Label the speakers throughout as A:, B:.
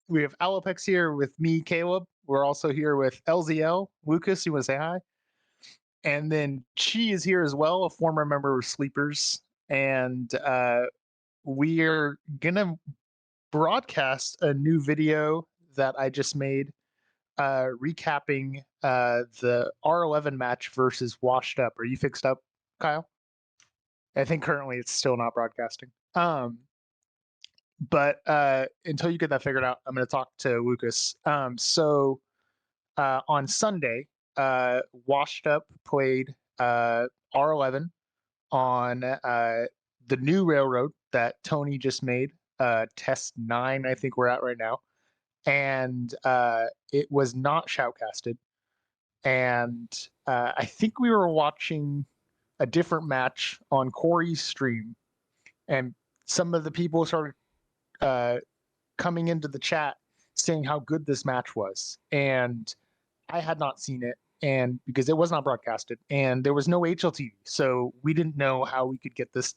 A: We have Alopex here with me, Caleb. We're also here with LZL. Lucas, you want to say hi? And then Chi is here as well, a former member of Sleepers. And we are going to broadcast a new video that I just made recapping the R11 match versus Washed Up. Are you fixed up, Kyle? I think currently it's still not broadcasting. But until you get that figured out, I'm going to talk to Lucas. On Sunday, Washed Up played R11 on the new railroad that Tony just made, Test 9, I think we're at right now. And it was not shoutcasted. And I think we were watching a different match on Corey's stream. And some of the people started coming into the chat saying how good this match was. And I had not seen it, and because it was not broadcasted, and there was no HLTV, so we didn't know how we could get this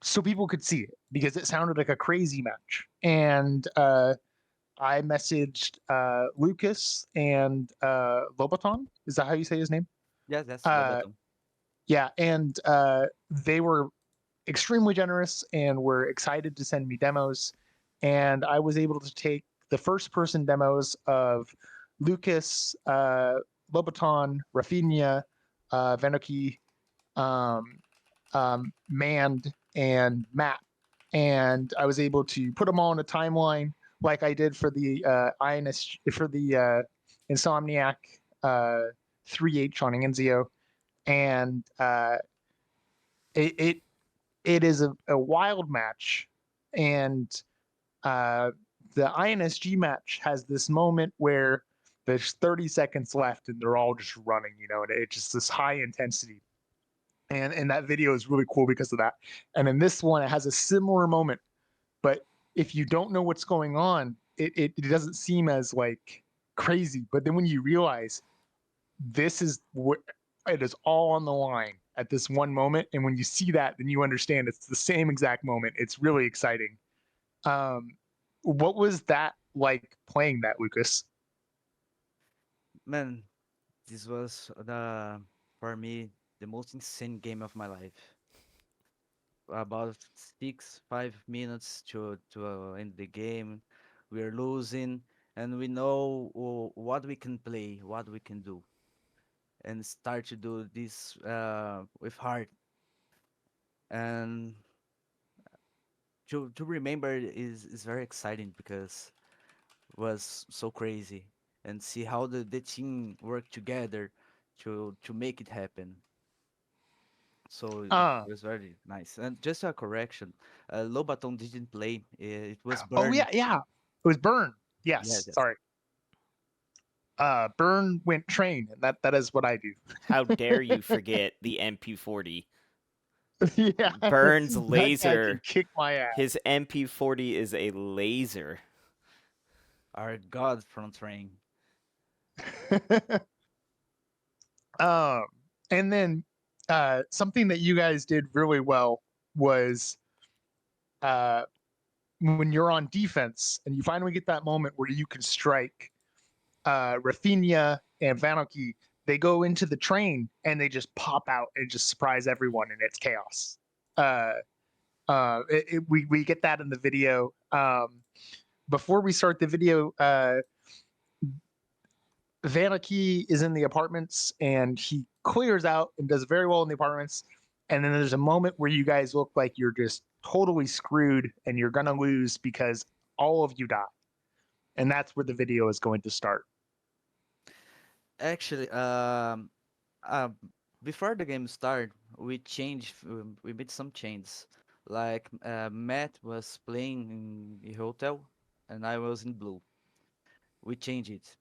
A: so people could see it because it sounded like a crazy match. And I messaged Lucas and Lobaton. Is that how you say his name?
B: Yes, that's the
A: Uh,
B: bottom.
A: yeah, and they were extremely generous and were excited to send me demos. And I was able to take the first person demos of Lucas, Lobaton, Rafinha, Venoki, um, Mand, and Matt. And I was able to put them all in a timeline like I did for the INS for the Insomniac 3H on Anzio. And it, it it is a wild match, and uh, the INSG match has this moment where there's 30 seconds left and they're all just running, and it's just this high intensity. And that video is really cool because of that. And in this one, it has a similar moment, but if you don't know what's going on, it doesn't seem as like crazy. But then when you realize this is what it is all on the line at this one moment, and when you see that, then you understand it's the same exact moment. It's really exciting. Um, what was that like playing that, Lucas?
B: Man, this was the for me the most insane game of my life. About 5 minutes to end the game, we're losing, and we know what we can play, what we can do, and start to do this with heart. And to remember is very exciting because was so crazy, and see how the team worked together to make it happen. So it
A: Uh,
B: was very nice. And just a correction, Lobaton didn't play. It was
A: oh
B: Burn.
A: yeah, yeah. It was Burn.
B: Yes,
A: Yes,
B: yes.
A: sorry. Burn went train, and that is what I do.
C: How dare you forget the MP40?
A: Yeah,
C: Burns
A: that guy can
C: laser.
A: kick my
C: His MP40 is a laser.
B: Our God from Train.
A: ass. um, and then something that you guys did really well was uh, when you're on defense and you finally get that moment where you can strike Rafinha and Vanoki, they go into the train and they just pop out and just surprise everyone, and it's chaos. Uh, we get that in the video. Before we start the video, Vanoki is in the apartments and he clears out and does very well in the apartments. And then there's a moment where you guys look like you're just totally screwed and you're gonna lose because all of you die. And that's where the video is going to start.
B: Actually, uh, before the game started, we made some changes. Like Matt was playing in the hotel, and I was in blue. We changed it,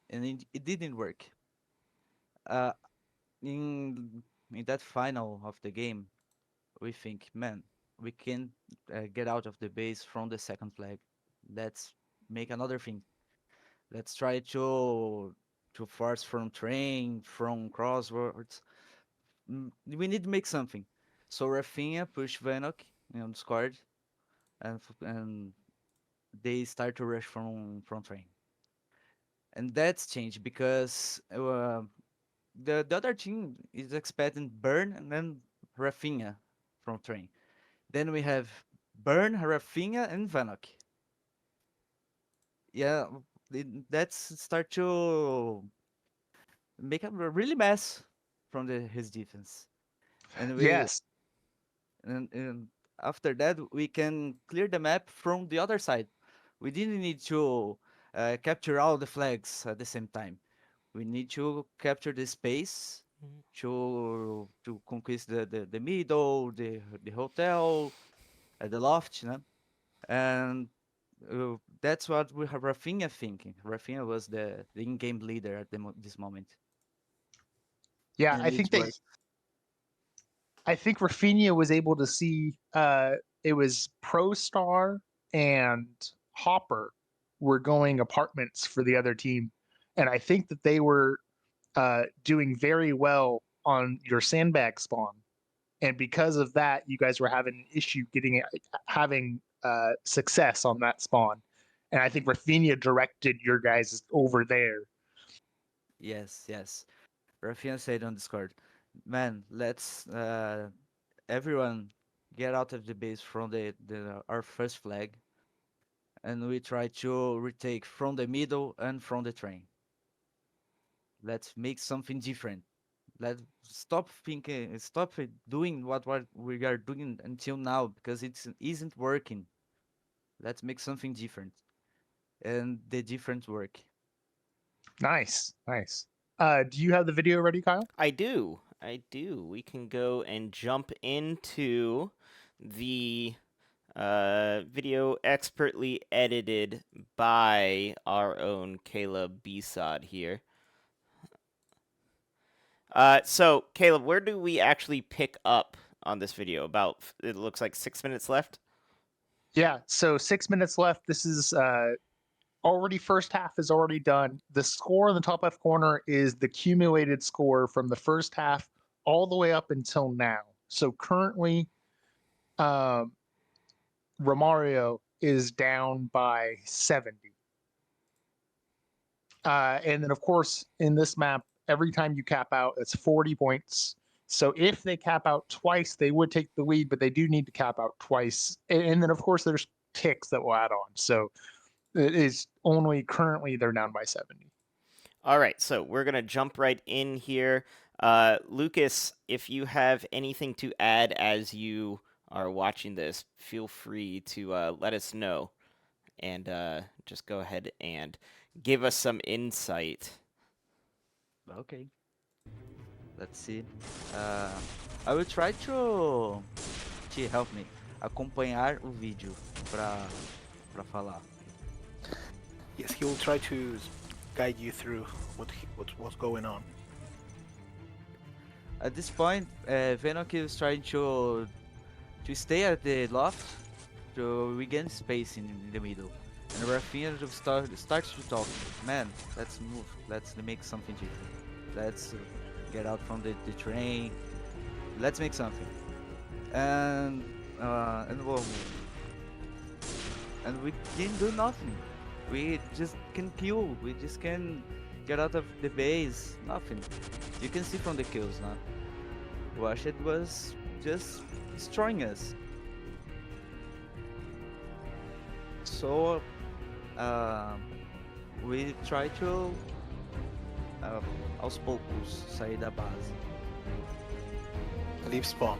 B: and it didn't work. Uh, in that final of the game, we think, man, we can get out of the base from the second flag. Let's make another thing. Let's try to force from train, from crosswords. We need to make something. So Rafinha pushed Venok on Discord, and they start to rush from train, and that's changed because the other team is expecting Burn and then Rafinha from train. Then we have Burn, Rafinha, and Vanok. Yeah, that's start to make a really mess from his defense, and we
A: Yes.
B: and after that we can clear the map from the other side. We didn't need to capture all the flags at the same time. We need to capture the space to conquest the middle, the hotel, the loft, you know? And that's what we have Rafinha thinking. Rafinha was the in-game leader at this moment,
A: Yeah,
B: and it worked.
A: I think Rafinha was able to see it was Pro Star and Hopper were going apartments for the other team, and I think that they were doing very well on your sandbag spawn, and because of that, you guys were having an issue having success on that spawn, and I think Rafinha directed your guys over there.
B: Yes, yes. Rafinha said on Discord, man, let's everyone get out of the base from the our first flag, and we try to retake from the middle and from the train. Let's make something different. Let's stop thinking, stop doing what we are doing until now because it isn't working. Let's make something different, and the different work.
A: Nice, nice. Do you have the video ready, Kyle?
C: I do. I do. We can go and jump into the video expertly edited by our own Caleb Besod here. So, Caleb, where do we actually pick up on this video? About, it looks like 6 minutes left.
A: Yeah, so 6 minutes left. This is already first half is already done. The score in the top left corner is the cumulated score from the first half all the way up until now. So currently, um, Romario is down by 70. And then, of course, in this map, every time you cap out, it's 40 points. So if they cap out twice, they would take the lead, but they do need to cap out twice. And then, of course, there's ticks that will add on. So it is only currently they're down by 70.
C: All right, so we're going to jump right in here. Lucas, if you have anything to add as you are watching this, feel free to let us know and just go ahead and give us some insight.
B: Okay, let's see. Uh, I will try to help me acompanhar o vídeo para falar.
D: Yes, he will try to guide you through what's going on.
B: At this point, Venok is trying to stay at the loft to regain space in the middle. And Rafinha starts to talk. Man, let's move. Let's make something different. Let's get out from the train. Let's make something. And well, and we didn't do nothing. We just can kill. We just can get out of the base. Nothing. You can see from the kills now. Washed was just destroying us. So we try to aos poucos sair da base.
D: Leave spawn.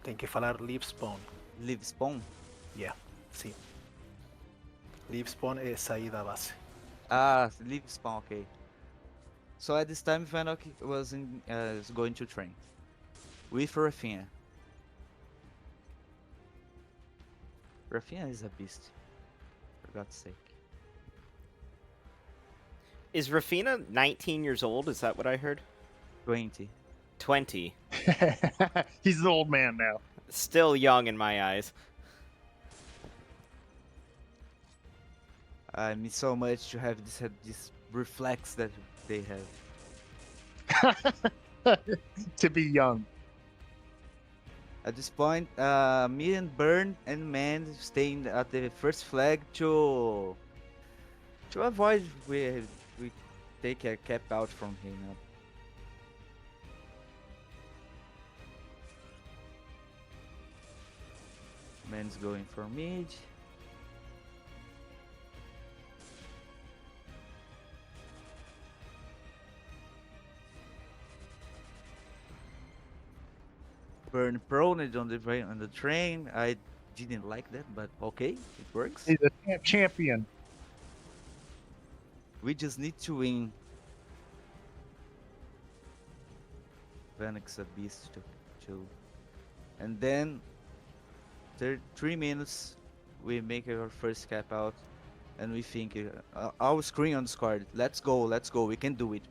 D: Tem que falar leave spawn.
B: Leave spawn?
D: Yeah, sim. Leave spawn é sair da base.
B: Ah, leave spawn, okay. So at this time, Vanok was is going to train with Rafinha. Rafinha is a beast, for God's sake.
C: Is Rafina 19 years old? Is that what I heard?
B: 20.
C: 20.
A: He's an old man now.
C: Still young in my eyes.
B: I miss so much to have this reflex that they have.
A: To be young.
B: At this point, me and Burn and Man staying at the first flag to avoid we take a cap out from him. Man's going for mid. Burn proned on the train. I didn't like that, but okay, it works.
A: He's a champion.
B: We just need to win. Vanix a beast to and then 3 minutes we make our first cap out and we think I'll screen on Discord. Let's go, we can do it,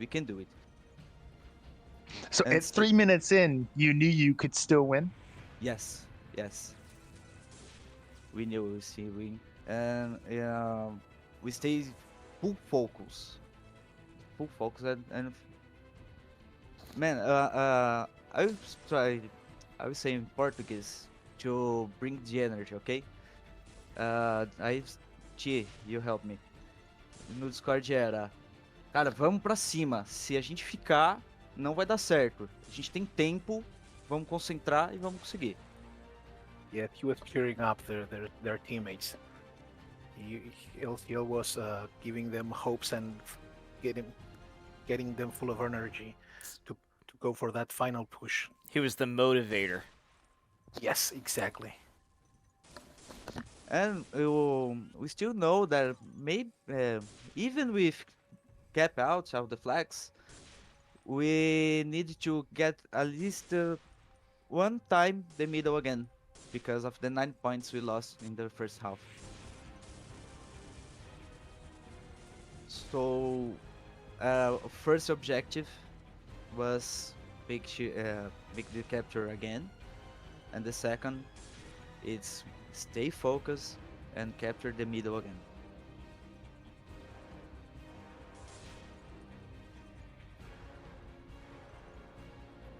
A: So
B: And
A: at 3 minutes in, you knew you could still win.
B: Yes. We knew we still win. And we stay full focus. And man, I will try. I will say in Portuguese to bring the energy, okay? Ti, you help me. No Discord era, cara, vamos pra cima. Se a gente ficar, não vai dar certo. A gente tem tempo, vamos concentrar e vamos conseguir.
D: Yeah, he was cheering up their teammates. LZL was giving them hopes and getting them full of energy to go for that final push.
C: He was the motivator.
D: Yes, exactly.
B: And we still know that maybe even with cap out of the flags, we need to get at least one time the middle again because of the 9 points we lost in the first half. So first objective was make the capture again, and the second it's stay focused and capture the middle again.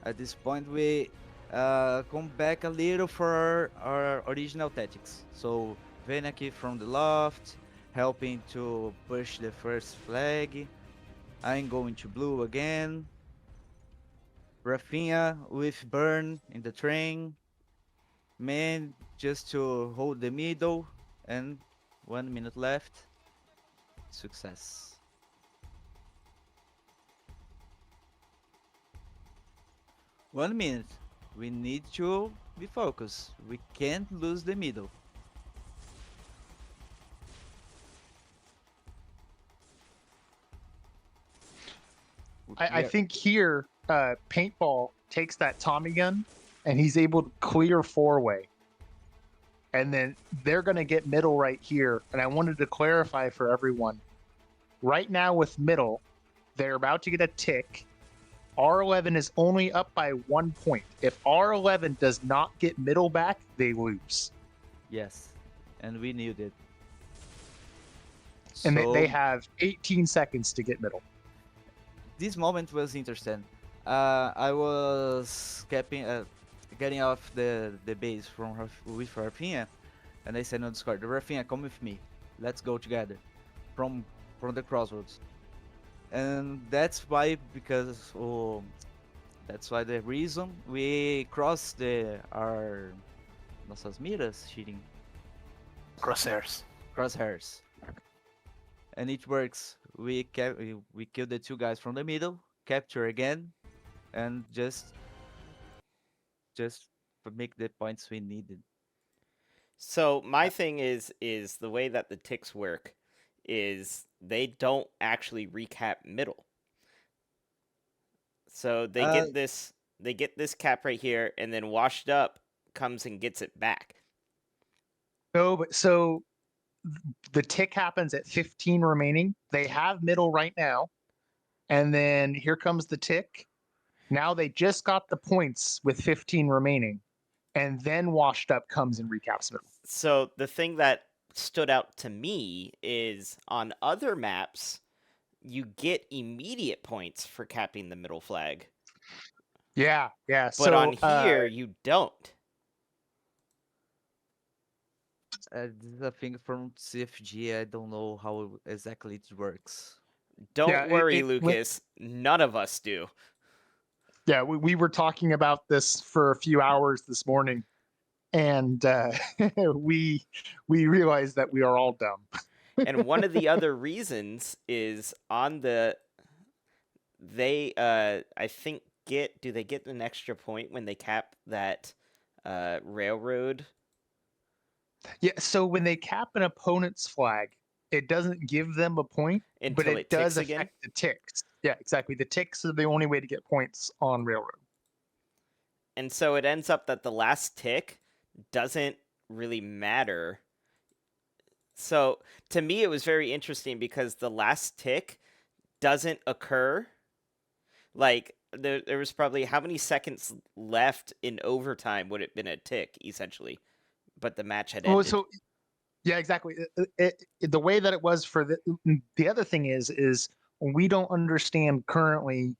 B: At this point we come back a little for our original tactics. So Venaki from the loft, helping to push the first flag. I'm going to blue again. Rafinha with Burn in the train. Man just to hold the middle, and 1 minute left. Success. One minute. We need to be focused. We can't lose the middle.
A: I think here, Paintball takes that Tommy gun and he's able to clear 4-way. And then they're going to get middle right here. And I wanted to clarify for everyone. Right now with middle, they're about to get a tick. R11 is only up by 1 point. If R11 does not get middle back, they lose.
B: Yes, and we knew that.
A: And they have 18 seconds to get middle.
B: This moment was interesting. I was getting off the base with Rafinha, and I said on Discord, Rafinha, come with me. Let's go together from the crossroads. And that's why, that's why the reason we crossed our nossas miras, cheating
D: Crosshairs.
B: And it works. We killed the 2 guys from the middle, capture again, and just make the points we needed.
C: So my thing is the way that the ticks work is they don't actually recap middle. So they get this cap right here, and then washed up comes and gets it back.
A: No, but so the tick happens at 15 remaining. They have middle right now. And then here comes the tick. Now they just got the points with 15 remaining. And then washed up comes and recaps middle.
C: So the thing that stood out to me is on other maps, you get immediate points for capping the middle flag.
A: Yeah.
C: But on here, you don't.
B: This is a thing from CFG. I don't know how exactly it works.
C: Don't
A: Yeah,
C: worry,
A: it went.
C: Lucas. None of us do.
A: Yeah, we were talking about this for a few hours this morning, and we realized that we are all dumb.
C: And one of the other reasons is on the they I think do they get an extra point when they cap that railroad?
A: Yeah, so when they cap an opponent's flag, it doesn't give them a point, but
C: Until
A: it
C: it
A: does
C: ticks again?
A: affect the ticks. Yeah, exactly. The ticks are the only way to get points on railroad.
C: And so it ends up that the last tick doesn't really matter. So to me it was very interesting because the last tick doesn't occur. Like there was probably how many seconds left in overtime would it have been a tick essentially, but the match had
A: Oh,
C: ended.
A: so yeah, exactly. The way that it was for the other thing is we don't understand currently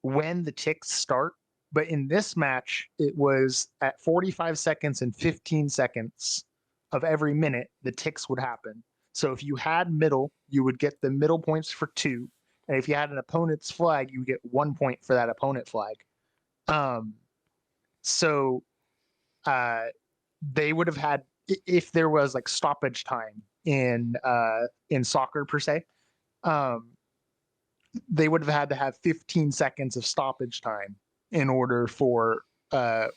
A: when the ticks start, but in this match, it was at 45 seconds and 15 seconds of every minute, the ticks would happen. So if you had middle, you would get the middle points for 2. And if you had an opponent's flag, you would get 1 point for that opponent flag. Um, so uh, they would have had, if there was like stoppage time in soccer per se, um, they would have had to have 15 seconds of stoppage time in order for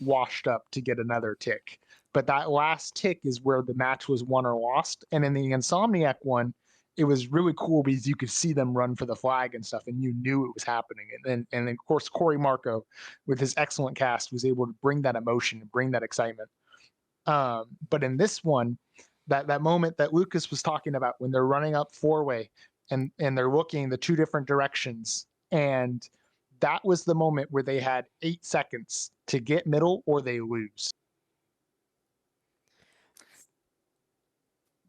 A: washed up to get another tick. But that last tick is where the match was won or lost. And in the Insomniac one, it was really cool because you could see them run for the flag and stuff, and you knew it was happening. And then of course, Corey Marco, with his excellent cast, was able to bring that emotion and bring that excitement. But in this one, that moment that Lucas was talking about when they're running up 4-way and they're looking the 2 different directions, and that was the moment where they had 8 seconds to get middle or they lose.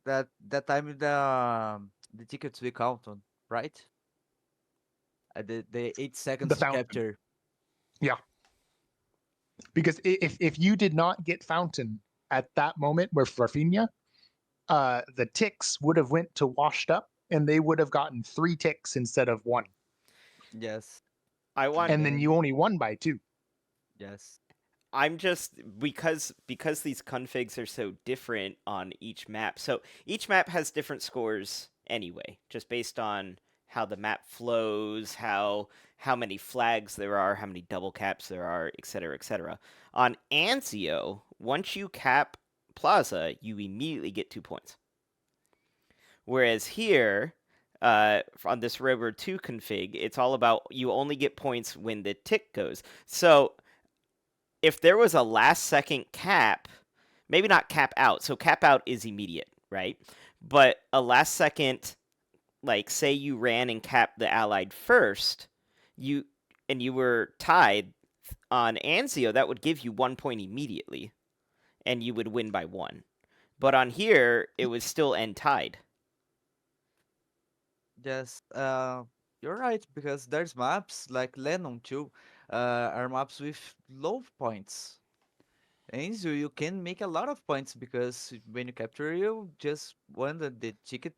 B: That time the tickets we count on, right? The 8 seconds
A: The
B: to
A: fountain,
B: capture.
A: yeah, because if you did not get fountain at that moment where Rafinha, the ticks would have went to washed up, and they would have gotten 3 ticks instead of 1,
B: Yes.
C: I want
A: and then you only won by 2.
B: Yes.
C: I'm just because these configs are so different on each map. So each map has different scores anyway, just based on how the map flows, how many flags there are, how many double caps there are, etc., etc. On Anzio, once you cap Plaza, you immediately get 2 points. Whereas here, on this Railroad 2 config, it's all about you only get points when the tick goes. So if there was a last second cap, maybe not cap out, so cap out is immediate, right? But a last second, like say you ran and capped the Allied first, you were tied on Anzio, that would give you 1 point immediately, and you would win by 1. But on here, it was still end tied.
B: Yes. You're right because there's maps like Lennon too. Are maps with low points. And so you can make a lot of points because when you capture, you just won the ticket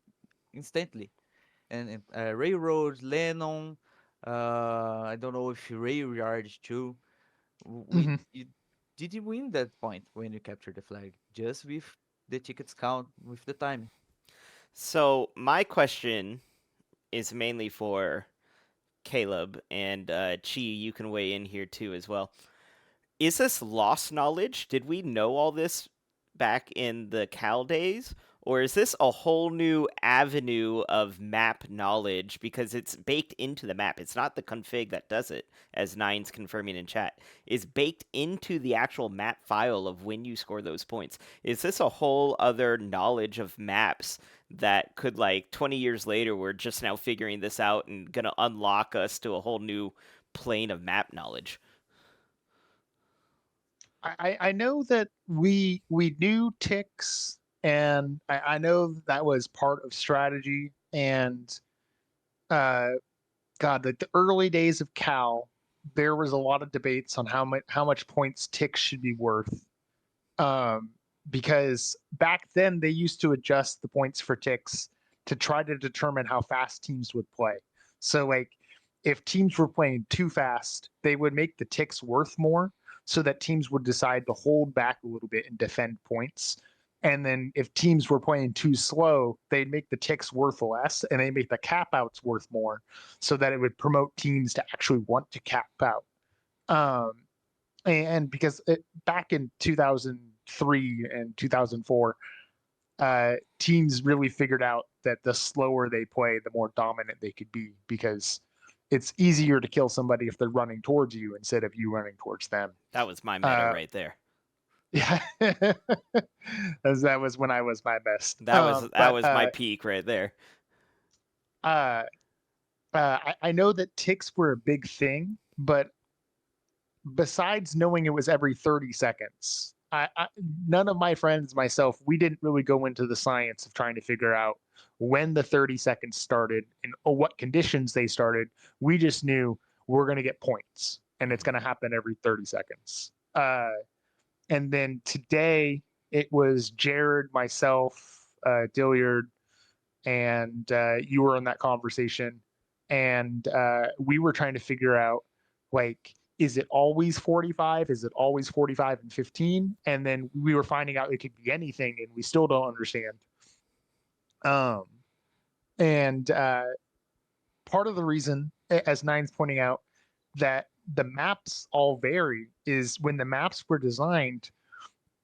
B: instantly. And Railroad, Lennon, I don't know if Railroad too. We
A: Mm-hmm.
B: you didn't win that point when you capture the flag, just with the tickets count with the time.
C: So my question is mainly for Caleb, and Chi, you can weigh in here too as well. Is this lost knowledge? Did we know all this back in the Cal days? Or is this a whole new avenue of map knowledge because it's baked into the map? It's not the config that does it, as Nine's confirming in chat. It's baked into the actual map file of when you score those points. Is this a whole other knowledge of maps that could, like, 20 years later, we're just now figuring this out and gonna unlock us to a whole new plane of map knowledge?
A: I know that we knew ticks, and I know that was part of strategy. And God, the early days of Cal, there was a lot of debates on how much points ticks should be worth. Because back then they used to adjust the points for ticks to try to determine how fast teams would play. So like if teams were playing too fast, they would make the ticks worth more so that teams would decide to hold back a little bit and defend points. And then if teams were playing too slow, they'd make the ticks worth less and they make the cap outs worth more so that it would promote teams to actually want to cap out. And because back in 2003 and 2004, teams really figured out that the slower they play, the more dominant they could be because it's easier to kill somebody if they're running towards you instead of you running towards them.
C: That was my meta right there.
A: Yeah, that was when I was my best.
C: That was my peak right there.
A: I know that ticks were a big thing, but besides knowing it was every 30 seconds, none of my friends, myself, we didn't really go into the science of trying to figure out when the 30 seconds started and what conditions they started. We just knew we're going to get points and it's going to happen every 30 seconds. And then today it was Jared, myself, Dilliard, and you were in that conversation. And we were trying to figure out, like, is it always 45? Is it always 45 and 15? And then we were finding out it could be anything, and we still don't understand. And part of the reason, as Nine's pointing out, that the maps all vary is when the maps were designed,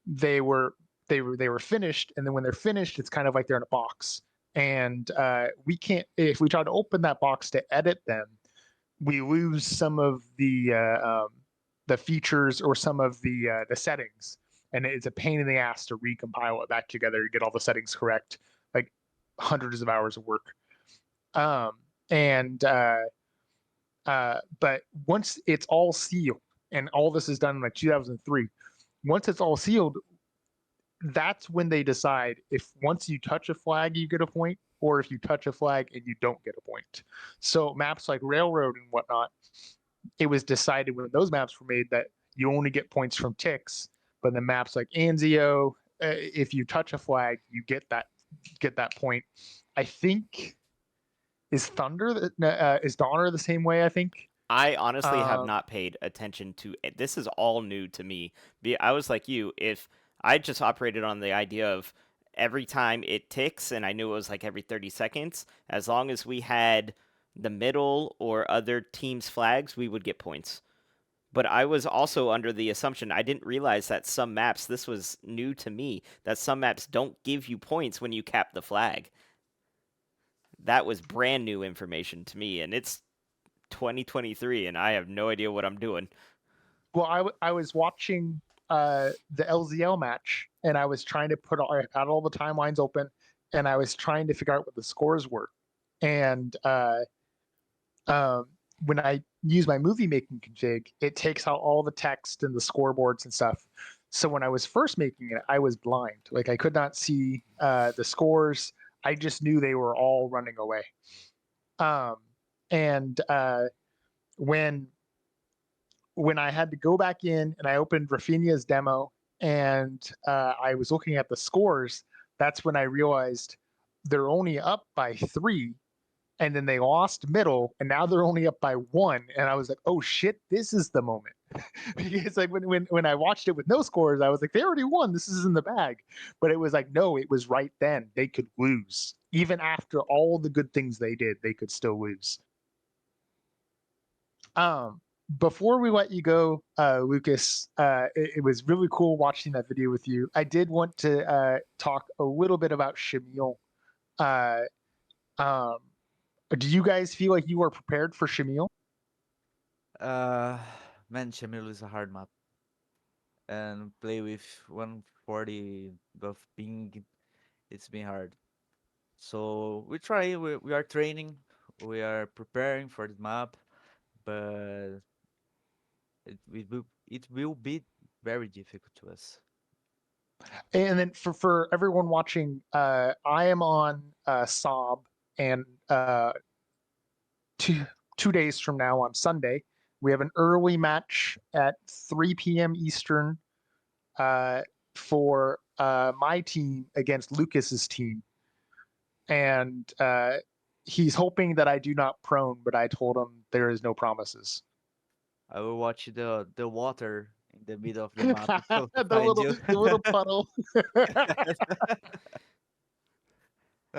A: they were finished, and then when they're finished, it's kind of like they're in a box. And we can't, if we try to open that box to edit them, we lose some of the features or some of the settings, and it's a pain in the ass to recompile it back together to get all the settings correct, like hundreds of hours of work. But once it's all sealed, and all this is done in like 2003, once it's all sealed, that's when they decide if once you touch a flag, you get a point, or if you touch a flag and you don't get a point. So maps like Railroad and whatnot, it was decided when those maps were made that you only get points from ticks, but the maps like Anzio, if you touch a flag, you get that point. I think is Donner the same way, I think.
C: I honestly have not paid attention to it. This is all new to me. I was like you, if I just operated on the idea of every time it ticks, and I knew it was like every 30 seconds, as long as we had the middle or other teams' flags, we would get points. But I was also under the assumption, I didn't realize that some maps, this was new to me, that some maps don't give you points when you cap the flag. That was brand new information to me, and it's 2023, and I have no idea what I'm doing.
A: Well, I was watching the LZL match, and I was trying to I had all the timelines open, and I was trying to figure out what the scores were. And when I use my movie making config, it takes out all the text and the scoreboards and stuff. So when I was first making it, I was blind. Like I could not see the scores. I just knew they were all running away. When I had to go back in and I opened Rafinha's demo and I was looking at the scores, that's when I realized they're only up by 3, and then they lost middle, and now they're only up by 1. And I was like, oh shit, this is the moment. Because like when I watched it with no scores, I was like, they already won. This is in the bag. But it was like, no, it was right then. They could lose. Even after all the good things they did, they could still lose. Before we let you go, Lucas, it was really cool watching that video with you. I did want to talk a little bit about Shamil. Do you guys feel like you are prepared for Shamil?
B: Man, Shamil is a hard map. And play with 140 of ping, it's been hard. So we try, we are training, we are preparing for the map, but it will be very difficult to us.
A: And then for everyone watching, I am on Saab, and 2 days from now on Sunday, we have an early match at 3 p.m. Eastern for my team against Lucas's team, and he's hoping that I do not prone, but I told him there is no promises.
B: I will watch the water in the middle of the map to find
A: the
B: you.
A: little puddle.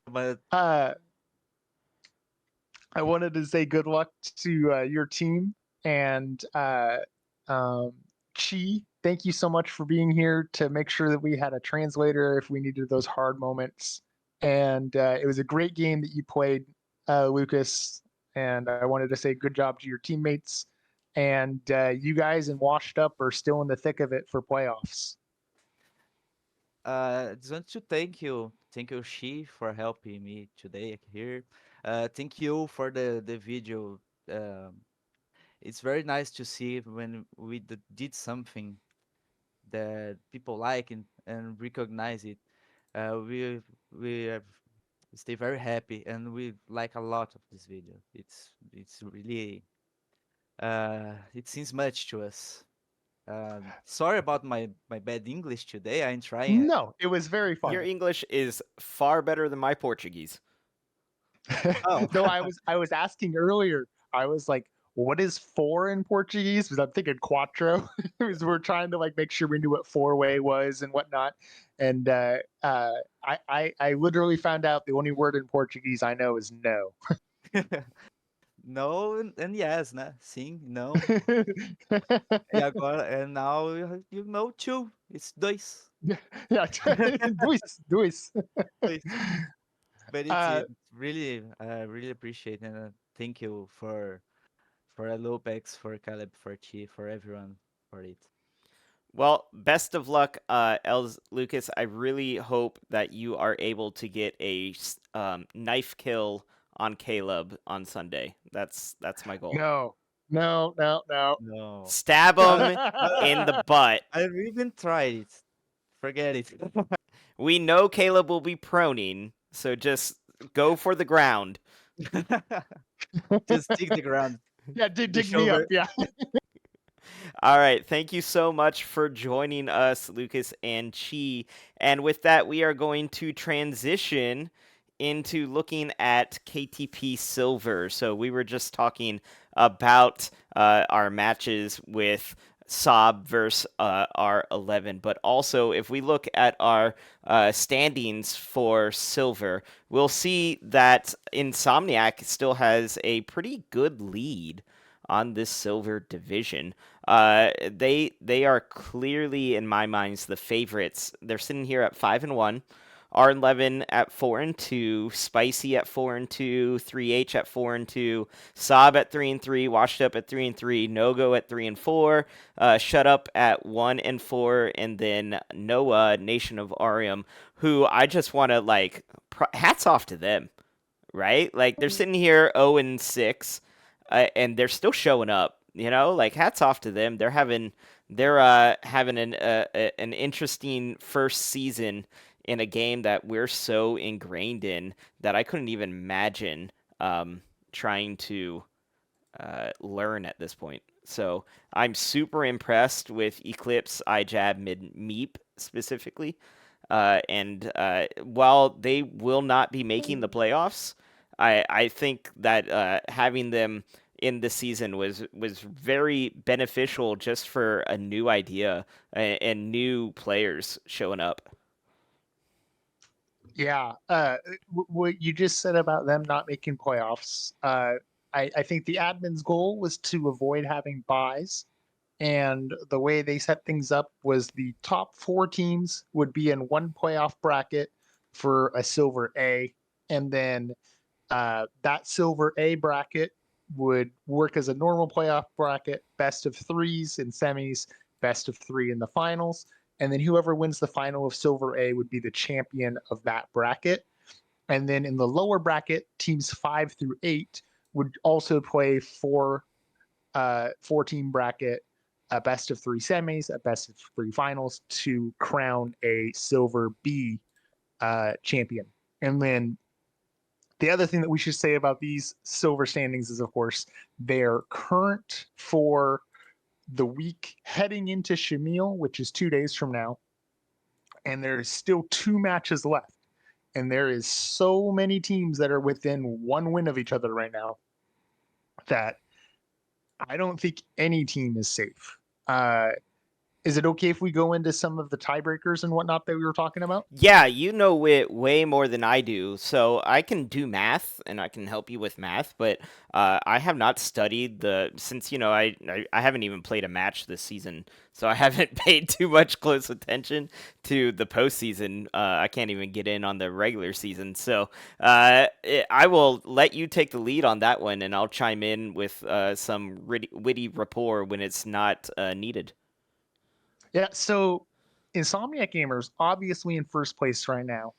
B: But
A: uh, I wanted to say good luck to your team, and um, Chi, thank you so much for being here to make sure that we had a translator if we needed those hard moments. And it was a great game that you played, Lucas. And I wanted to say good job to your teammates. And you guys in Washed Up are still in the thick of it for playoffs.
B: just want to thank you, Shi, for helping me today here. Thank you for the video. Um, it's very nice to see when we did something that people like and recognize it. We have stay very happy and we like a lot of this video. It's really it seems much to us. Sorry about my bad English today. I'm trying.
A: No, it was very fun.
C: Your English is far better than my Portuguese.
B: Oh.
A: No, I was asking earlier. I was like, what is four in Portuguese? Because I'm thinking quattro. Because we're trying to like make sure we knew what four way was and whatnot. And I literally found out the only word in Portuguese I know is no.
B: No and yes, né? Sim, não. E agora and now you know two. It's dois.
A: Yeah, dois.
B: Dois. But
A: Uh,
B: it's really really appreciate and thank you for Lopex, for Caleb, for Chi, for everyone for it.
C: Well, best of luck, Lucas. I really hope that you are able to get a knife kill on Caleb on Sunday. That's my goal.
A: no.
B: No.
C: Stab him in the butt.
B: I've even tried it. Forget it.
C: We know Caleb will be proning, so just go for the ground.
B: Just dig the ground.
A: Yeah,
B: The
A: dig me up.
B: shoulder.
A: Yeah.
C: All right. Thank you so much for joining us, Lucas and Chi. And with that, we are going to transition into looking at KTP Silver. So we were just talking about our matches with Saab versus R11. But also, if we look at our standings for Silver, we'll see that Insomniac still has a pretty good lead on this Silver division. They are clearly, in my mind, the favorites. They're sitting here at 5-1. R11 at 4-2, Spicy at 4-2, 3H at 4-2, Saab at 3-3, Washed Up at 3-3, Nogo at 3-4, Shut Up at 1-4, and then Noah, Nation of Arium, who I just want to hats off to them, right? Like they're sitting here 0-6, and they're still showing up. Hats off to them. They're having an interesting first season in a game that we're so ingrained in that I couldn't even imagine trying to learn at this point. So I'm super impressed with Eclipse, iJab, Meep specifically. And while they will not be making the playoffs, I think that having them in the season was very beneficial just for a new idea and new players showing up.
A: Yeah. What you just said about them not making playoffs, I think the admin's goal was to avoid having buys. And the way they set things up was the top four teams would be in one playoff bracket for a silver A. And then that silver A bracket would work as a normal playoff bracket, best of threes in semis, best of three in the finals. And then whoever wins the final of silver A would be the champion of that bracket. And then in the lower bracket, teams 5 through 8 would also play four team bracket, a best of three semis, a best of three finals to crown a silver B champion. And then the other thing that we should say about these silver standings is, of course, they're current for the week heading into Shamil, which is 2 days from now. and there is still 2 matches left. And there is so many teams that are within 1 win of each other right now that I don't think any team is safe. Is it okay if we go into some of the tiebreakers and whatnot that we were talking about?
C: Yeah, you know it way more than I do, so I can do math and I can help you with math, but I have not studied since I haven't even played a match this season, so I haven't paid too much close attention to the postseason. I can't even get in on the regular season, so I will let you take the lead on that one, and I'll chime in with some witty rapport when it's not needed.
A: Yeah, so Insomniac Gamers obviously in first place right now.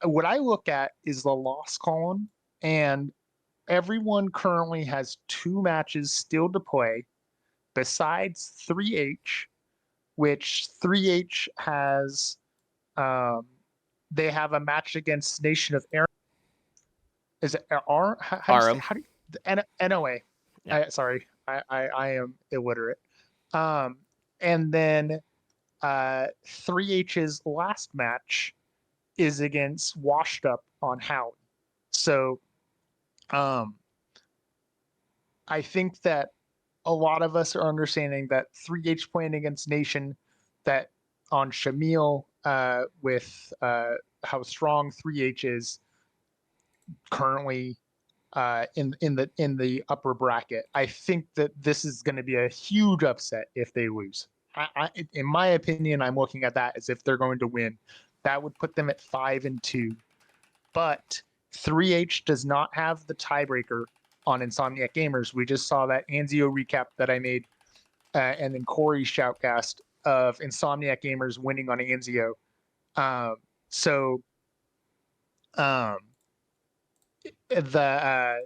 A: What I look at is the loss column, and everyone currently has 2 matches still to play, besides 3H, which 3H has they have a match against Nation of Air. Is it R? How do you say?
C: Arum.
A: How do you, NOA?
C: Yeah.
A: Sorry, I am illiterate. And then 3H's last match is against Washed Up on Howie. So I think that a lot of us are understanding that 3H playing against Nation, that on Shamil with how strong 3H is currently in the upper bracket. I think that this is going to be a huge upset if they lose. In my opinion, I'm looking at that as if they're going to win. That would put them at 5-2. But 3H does not have the tiebreaker on Insomniac Gamers. We just saw that Anzio recap that I made, and then Corey's shoutcast of Insomniac Gamers winning on Anzio. So the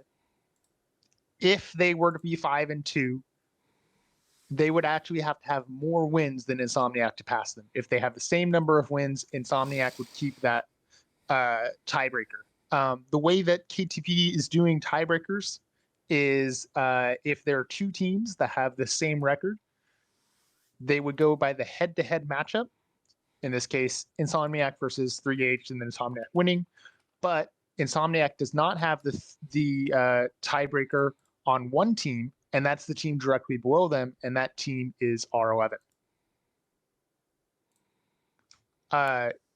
A: if they were to be 5-2, they would actually have to have more wins than Insomniac to pass them. If they have the same number of wins, Insomniac would keep that tiebreaker. The way that KTP is doing tiebreakers is if there are 2 teams that have the same record, they would go by the head-to-head matchup. In this case, Insomniac versus 3H, and then Insomniac winning. But Insomniac does not have the tiebreaker on one team, and that's the team directly below them, and that team is R11.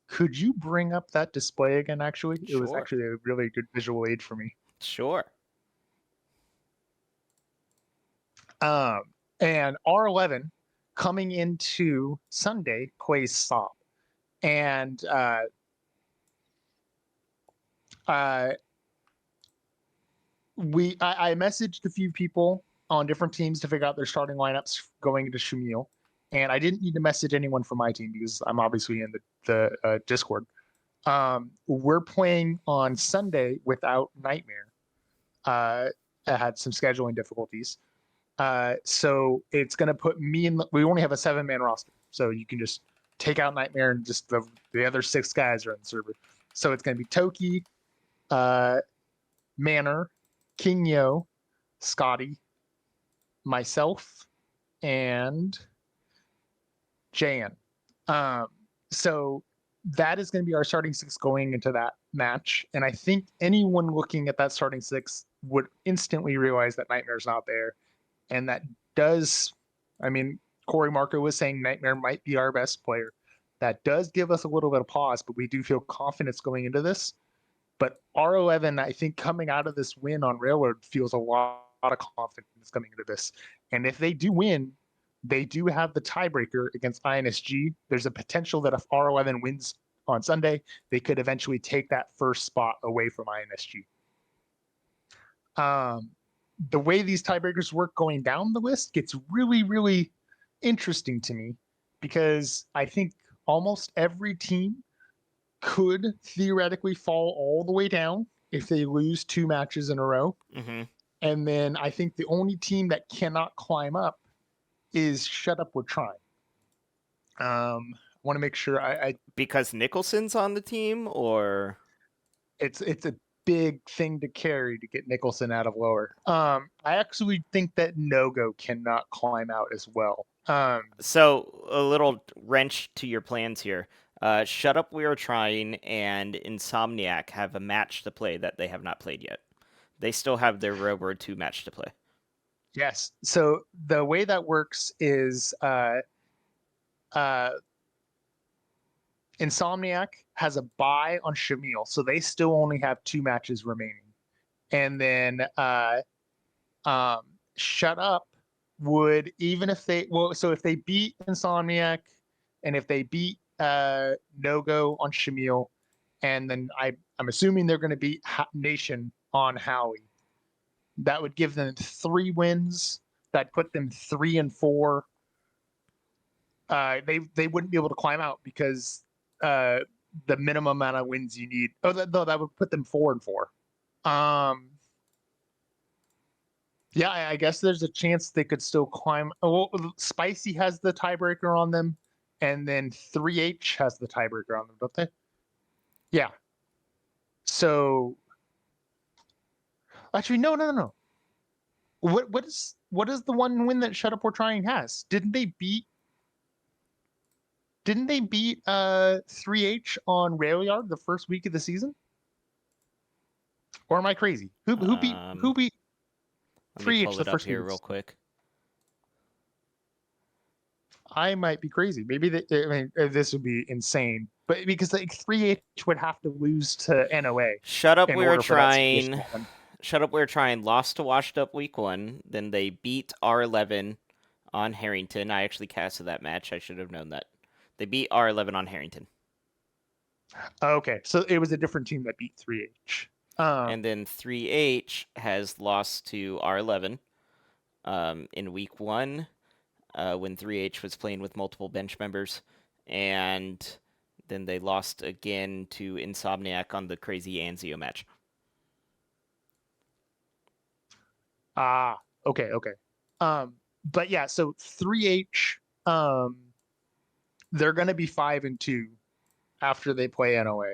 A: Could you bring up that display again, actually? It was
C: Sure.
A: actually a really good visual aid for me.
C: Sure.
A: And R11 coming into Sunday plays Sob. And I messaged a few people on different teams to figure out their starting lineups going into Shamil, and I didn't need to message anyone from my team because I'm obviously in the Discord. We're playing on Sunday without Nightmare. I had some scheduling difficulties, so it's going to put me in. We only have a 7-man roster, so you can just take out Nightmare and just the other 6 guys are in the server. So it's going to be Toki, Manor, King Yo, Scotty, myself, and Jan. So that is going to be our starting 6 going into that match. And I think anyone looking at that starting 6 would instantly realize that Nightmare's not there. And that does, I mean, Corey Marco was saying Nightmare might be our best player. That does give us a little bit of pause, but we do feel confidence going into this. But R11, I think coming out of this win on Railroad feels a lot of confidence coming into this. And if they do win, they do have the tiebreaker against INSG. There's a potential that if R11 wins on Sunday, they could eventually take that first spot away from INSG. The way these tiebreakers work going down the list gets really, really interesting to me because I think almost every team could theoretically fall all the way down if they lose 2 matches in a row.
C: Mm-hmm.
A: And then I think the only team that cannot climb up is Shut Up, We're Trying. I want to make sure I
C: Because Nicholson's on the team, or
A: it's a big thing to carry to get Nicholson out of lower. I actually think that Nogo cannot climb out as well.
C: So a little wrench to your plans here. Shut Up We Are Trying and Insomniac have a match to play that they have not played yet. They still have their Railroad 2 match to play.
A: Yes. So the way that works is Insomniac has a bye on Shamil, so they still only have 2 matches remaining. And then Shut Up would, even if they, well, so if they beat Insomniac and if they beat No Go on Shamil, and then I'm assuming they're going to beat Nation on Howie, that would give them 3 wins. That put them 3-4. They wouldn't be able to climb out because the minimum amount of wins you need. Oh, that would put them 4-4. Yeah, I guess there's a chance they could still climb. Oh, well, Spicy has the tiebreaker on them, and then 3H has the tiebreaker on them, don't they? Yeah. So actually, no. What is the one win that Shut Up We're Trying has? Didn't they beat 3H on Rail Yard the first week of the season? Or am I crazy? Who beat
C: Let me
A: 3H
C: pull
A: the
C: it up
A: first week
C: here
A: of
C: real
A: the
C: quick.
A: I might be crazy. Maybe this would be insane, but because like 3H would have to lose to NOA
C: Shut Up
A: in
C: We Are
A: order for that
C: Trying.
A: situation to happen.
C: Shut Up We Are Trying lost to Washed Up week 1. Then they beat R11 on Harrington. I actually casted that match. I should have known that. They beat R11 on Harrington.
A: Okay, so it was a different team that beat 3H.
C: And then 3H has lost to R11 in week 1 when 3H was playing with multiple bench members. And then they lost again to Insomniac on the crazy Anzio match.
A: Okay. But yeah, so 3H, they're gonna be 5-2 after they play NOA,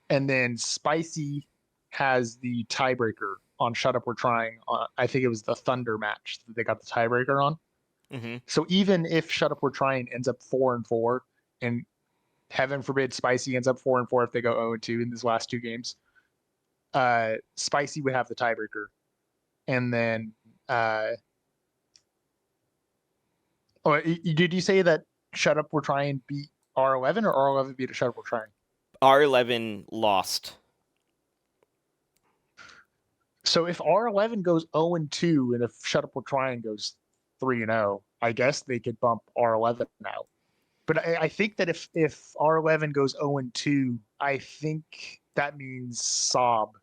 A: and then Spicy has the tiebreaker on Shut Up We're Trying. I think it was the Thunder match that they got the tiebreaker on.
C: Mm-hmm.
A: So even if Shut Up We're Trying ends up 4-4, and heaven forbid Spicy ends up 4-4 if they go 0-2 in these last 2 games, Spicy would have the tiebreaker, and then did you say that Shut Up We're Trying beat R11 or R11 beat Shut Up We're Trying?
C: R11 lost.
A: So if R11 goes 0-2 and if Shut Up We're Trying goes 3-0, I guess they could bump R11 out. But I think that if R11 goes 0-2, I think that means Sob.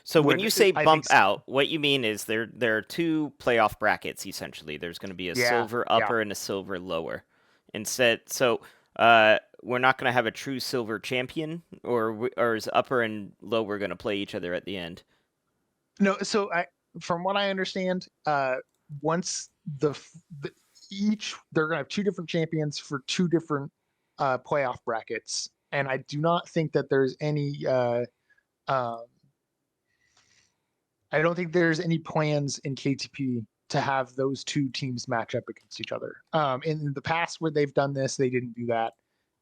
C: So when you say bump
A: so.
C: out, what you mean is there are 2 playoff brackets essentially. There's going to be a silver upper and a silver lower. Instead, so we're not going to have a true silver champion, or is upper and lower going to play each other at the end?
A: No, so from what I understand, once they're going to have 2 different champions for 2 different playoff brackets, and I do not think that there's any. I don't think there's any plans in KTP to have those 2 teams match up against each other. In the past where they've done this, they didn't do that.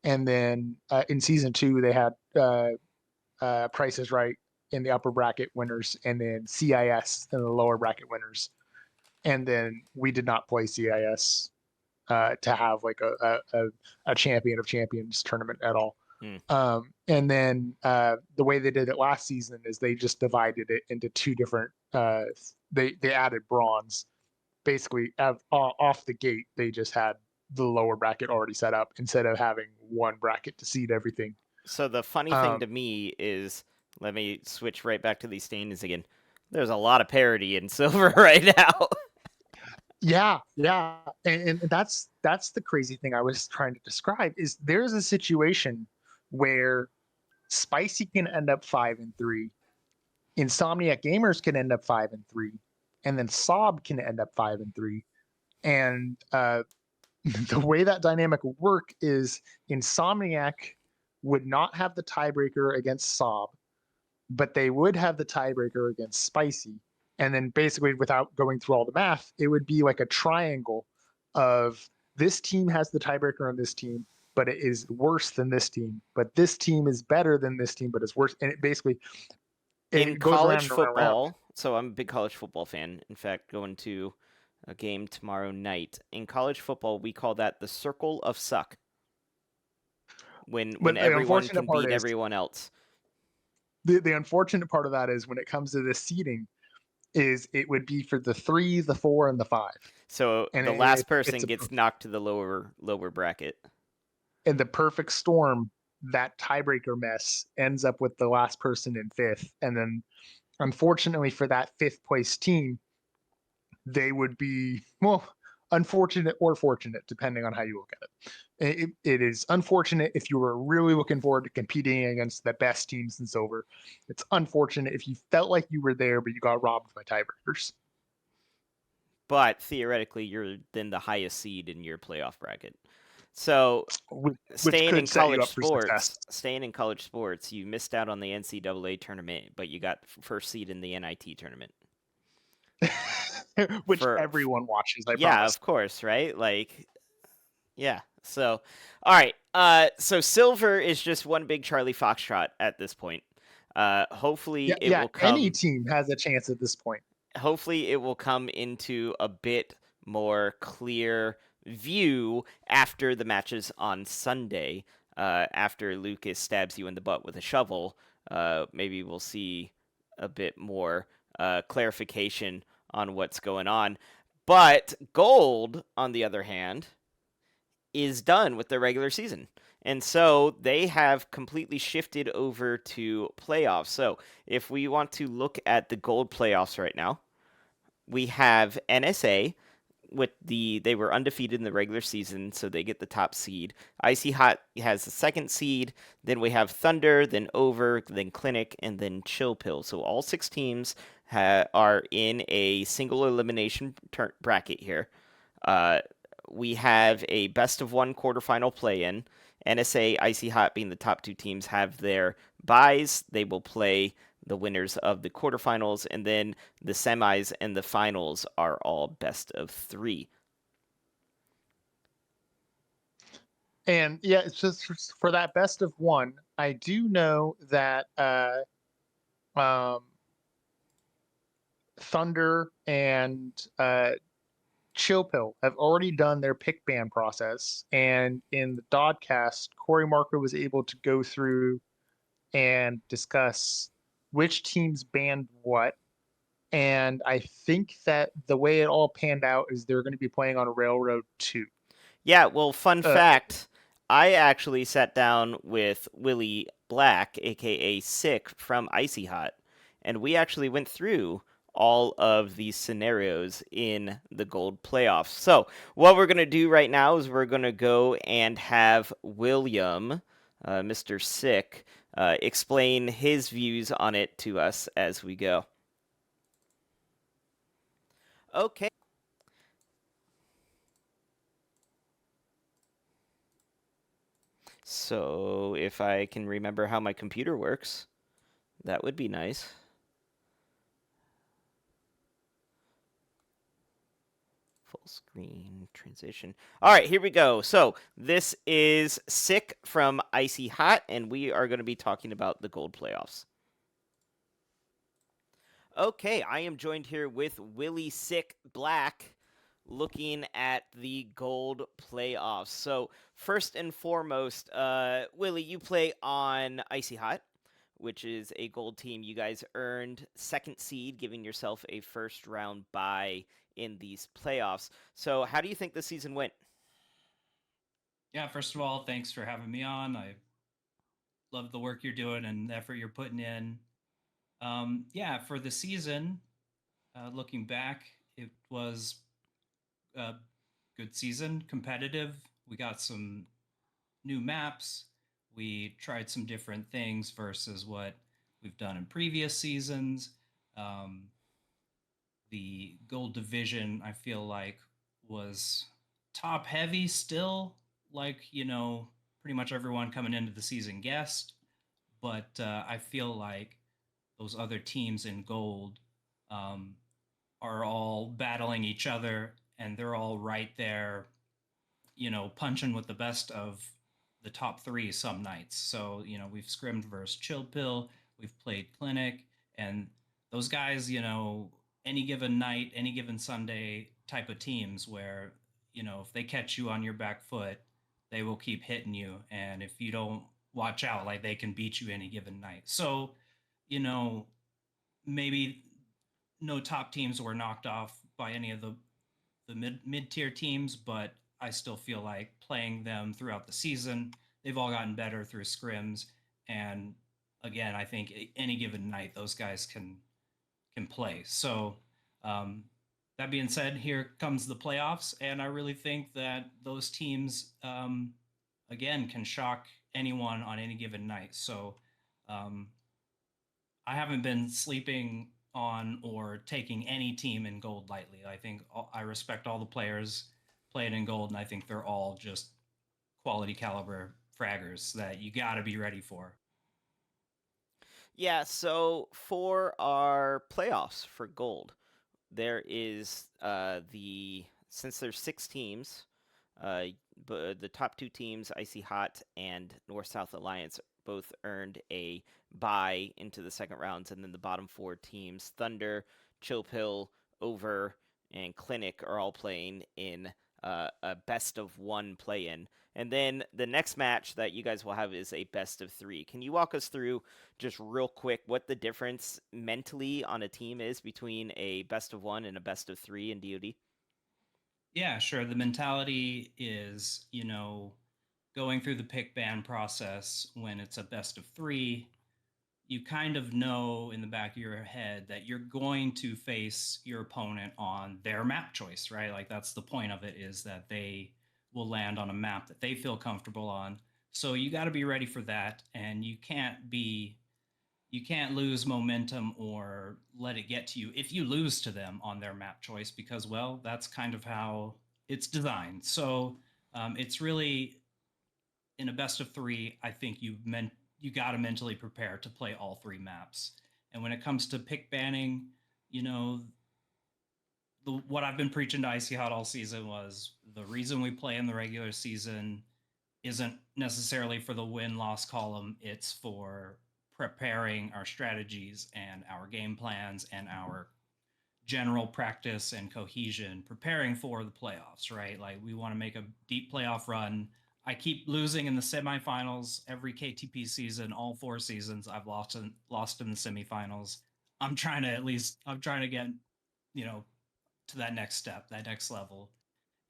A: And then in season 2, they had Price is Right in the upper bracket winners, and then CIS in the lower bracket winners. And then we did not play CIS to have like a champion of champions tournament at all. And then the way they did it last season is they just divided it into 2 different. They added bronze. Basically, off the gate, they just had the lower bracket already set up instead of having one bracket to seed everything.
C: So the funny thing to me is, let me switch right back to these standings again. There's a lot of parity in silver right now.
A: Yeah, and that's the crazy thing I was trying to describe is there's a situation where Spicy can end up 5-3, Insomniac Gamers can end up 5-3, and then Sob can end up 5-3. And the way that dynamic would work is Insomniac would not have the tiebreaker against Sob, but they would have the tiebreaker against Spicy. And then basically, without going through all the math, it would be like a triangle of this team has the tiebreaker on this team, but it is worse than this team. But this team is better than this team, but it's worse. And it basically
C: In
A: it goes
C: college
A: around and around and around.
C: football, so I'm a big college football fan. In fact, going to a game tomorrow night. In college football, we call that the circle of suck. When
A: But the
C: everyone
A: unfortunate
C: can
A: part
C: beat
A: is
C: everyone else.
A: the unfortunate part of that is when it comes to the seeding, is it would be for the 3, the 4, and the 5.
C: So
A: And
C: the last
A: it's
C: person
A: a
C: gets knocked to the lower bracket.
A: in the perfect storm, that tiebreaker mess ends up with the last person in 5th. And then unfortunately for that 5th place team, they would be, well, unfortunate or fortunate, depending on how you look at it. It is unfortunate if you were really looking forward to competing against the best teams in Silver. It's unfortunate if you felt like you were there, but you got robbed by tiebreakers.
C: But theoretically, you're then the highest seed in your playoff bracket. So
A: Which
C: staying
A: could
C: in
A: set you
C: college
A: up for success.
C: sports, you missed out on the NCAA tournament, but you got first seed in the NIT tournament.
A: Which everyone watches, I
C: yeah,
A: promise.
C: of course, right? Like, yeah. So, all right. So silver is just one big Charlie Foxtrot at this point. Hopefully it will come.
A: Any team has a chance at this point.
C: Hopefully it will come into a bit more clear view after the matches on Sunday. After Lucas stabs you in the butt with a shovel, maybe we'll see a bit more clarification on what's going on. But gold, on the other hand, is done with the regular season. And so they have completely shifted over to playoffs. So if we want to look at the gold playoffs right now, we have NSA they were undefeated in the regular season, so they get the top seed. Icy Hot has the second seed. Then we have Thunder, then Over, then Clinic, and then Chill Pill. So all 6 teams are in a single elimination bracket here. We have a best of 1 quarterfinal play-in. NSA, Icy Hot being the top 2 teams have their buys. They will play the winners of the quarterfinals, and then the semis and the finals are all best of 3.
A: And yeah, it's just for that best of 1. I do know that Thunder and Chill Pill have already done their pick ban process, and in the Dodcast, Corey Marker was able to go through and discuss which teams banned what. And I think that the way it all panned out is they're going to be playing on Railroad 2.
C: Yeah, well, fun fact, I actually sat down with Willie Black, aka Sick, from Icy Hot, and we actually went through all of these scenarios in the gold playoffs. So what we're going to do right now is we're going to go and have William, Mr. Sick, explain his views on it to us as we go. Okay. So if I can remember how my computer works, that would be nice. Full screen transition. All right, here we go. So this is Sick from Icy Hot, and we are going to be talking about the gold playoffs. Okay, I am joined here with Willie Sick Black, looking at the gold playoffs. So first and foremost, Willie, you play on Icy Hot, which is a gold team. You guys earned second seed, giving yourself a first round bye in these playoffs. So how do you think the season went?
E: Yeah, first of all, thanks for having me on. I love the work you're doing and the effort you're putting in. Yeah, for the season, looking back, it was a good season, competitive. We got some new maps. We tried some different things versus what we've done in previous seasons. The gold division, I feel like, was top heavy still, like, pretty much everyone coming into the season guessed. But I feel like those other teams in gold are all battling each other, and they're all right there, punching with the best of the top three some nights. So, we've scrimmed versus Chill Pill, we've played Clinic, and those guys, any given night, any given Sunday type of teams where, if they catch you on your back foot, they will keep hitting you. And if you don't watch out, like they can beat you any given night. So, you know, maybe no top teams were knocked off by any of the mid tier teams, but I still feel like playing them throughout the season, they've all gotten better through scrims. And again, I think any given night those guys can play. So that being said, here comes the playoffs, and I really think that those teams again can shock anyone on any given night. So um, I haven't been sleeping on or taking any team in gold lightly. I think I respect all the players playing in gold, and I think they're all just quality caliber fraggers that you got to be ready for.
C: Yeah, so for our playoffs for gold, there is since there's 6 teams, but the top 2 teams, Icy Hot and North South Alliance, both earned a bye into the second rounds, and then the bottom 4 teams, Thunder, Chill Pill, Over, and Clinic, are all playing in a best of 1 play-in. And then the next match that you guys will have is a best of 3. Can you walk us through just real quick what the difference mentally on a team is between a best of 1 and a best of 3 in DoD?
E: Yeah, sure. The mentality is, going through the pick ban process when it's a best of 3, you kind of know in the back of your head that you're going to face your opponent on their map choice, right? Like that's the point of it, is that they will land on a map that they feel comfortable on. So you got to be ready for that, and you can't lose momentum or let it get to you if you lose to them on their map choice, because, well, that's kind of how it's designed. So it's really, in a best of 3, I think you got to mentally prepare to play all 3 maps. And when it comes to pick banning, what I've been preaching to Icy Hot all season was the reason we play in the regular season isn't necessarily for the win-loss column. It's for preparing our strategies and our game plans and our general practice and cohesion, preparing for the playoffs, right? Like we want to make a deep playoff run. I keep losing in the semifinals every KTP season. All 4 seasons I've lost in the semifinals. I'm trying to get, to that next step, that next level.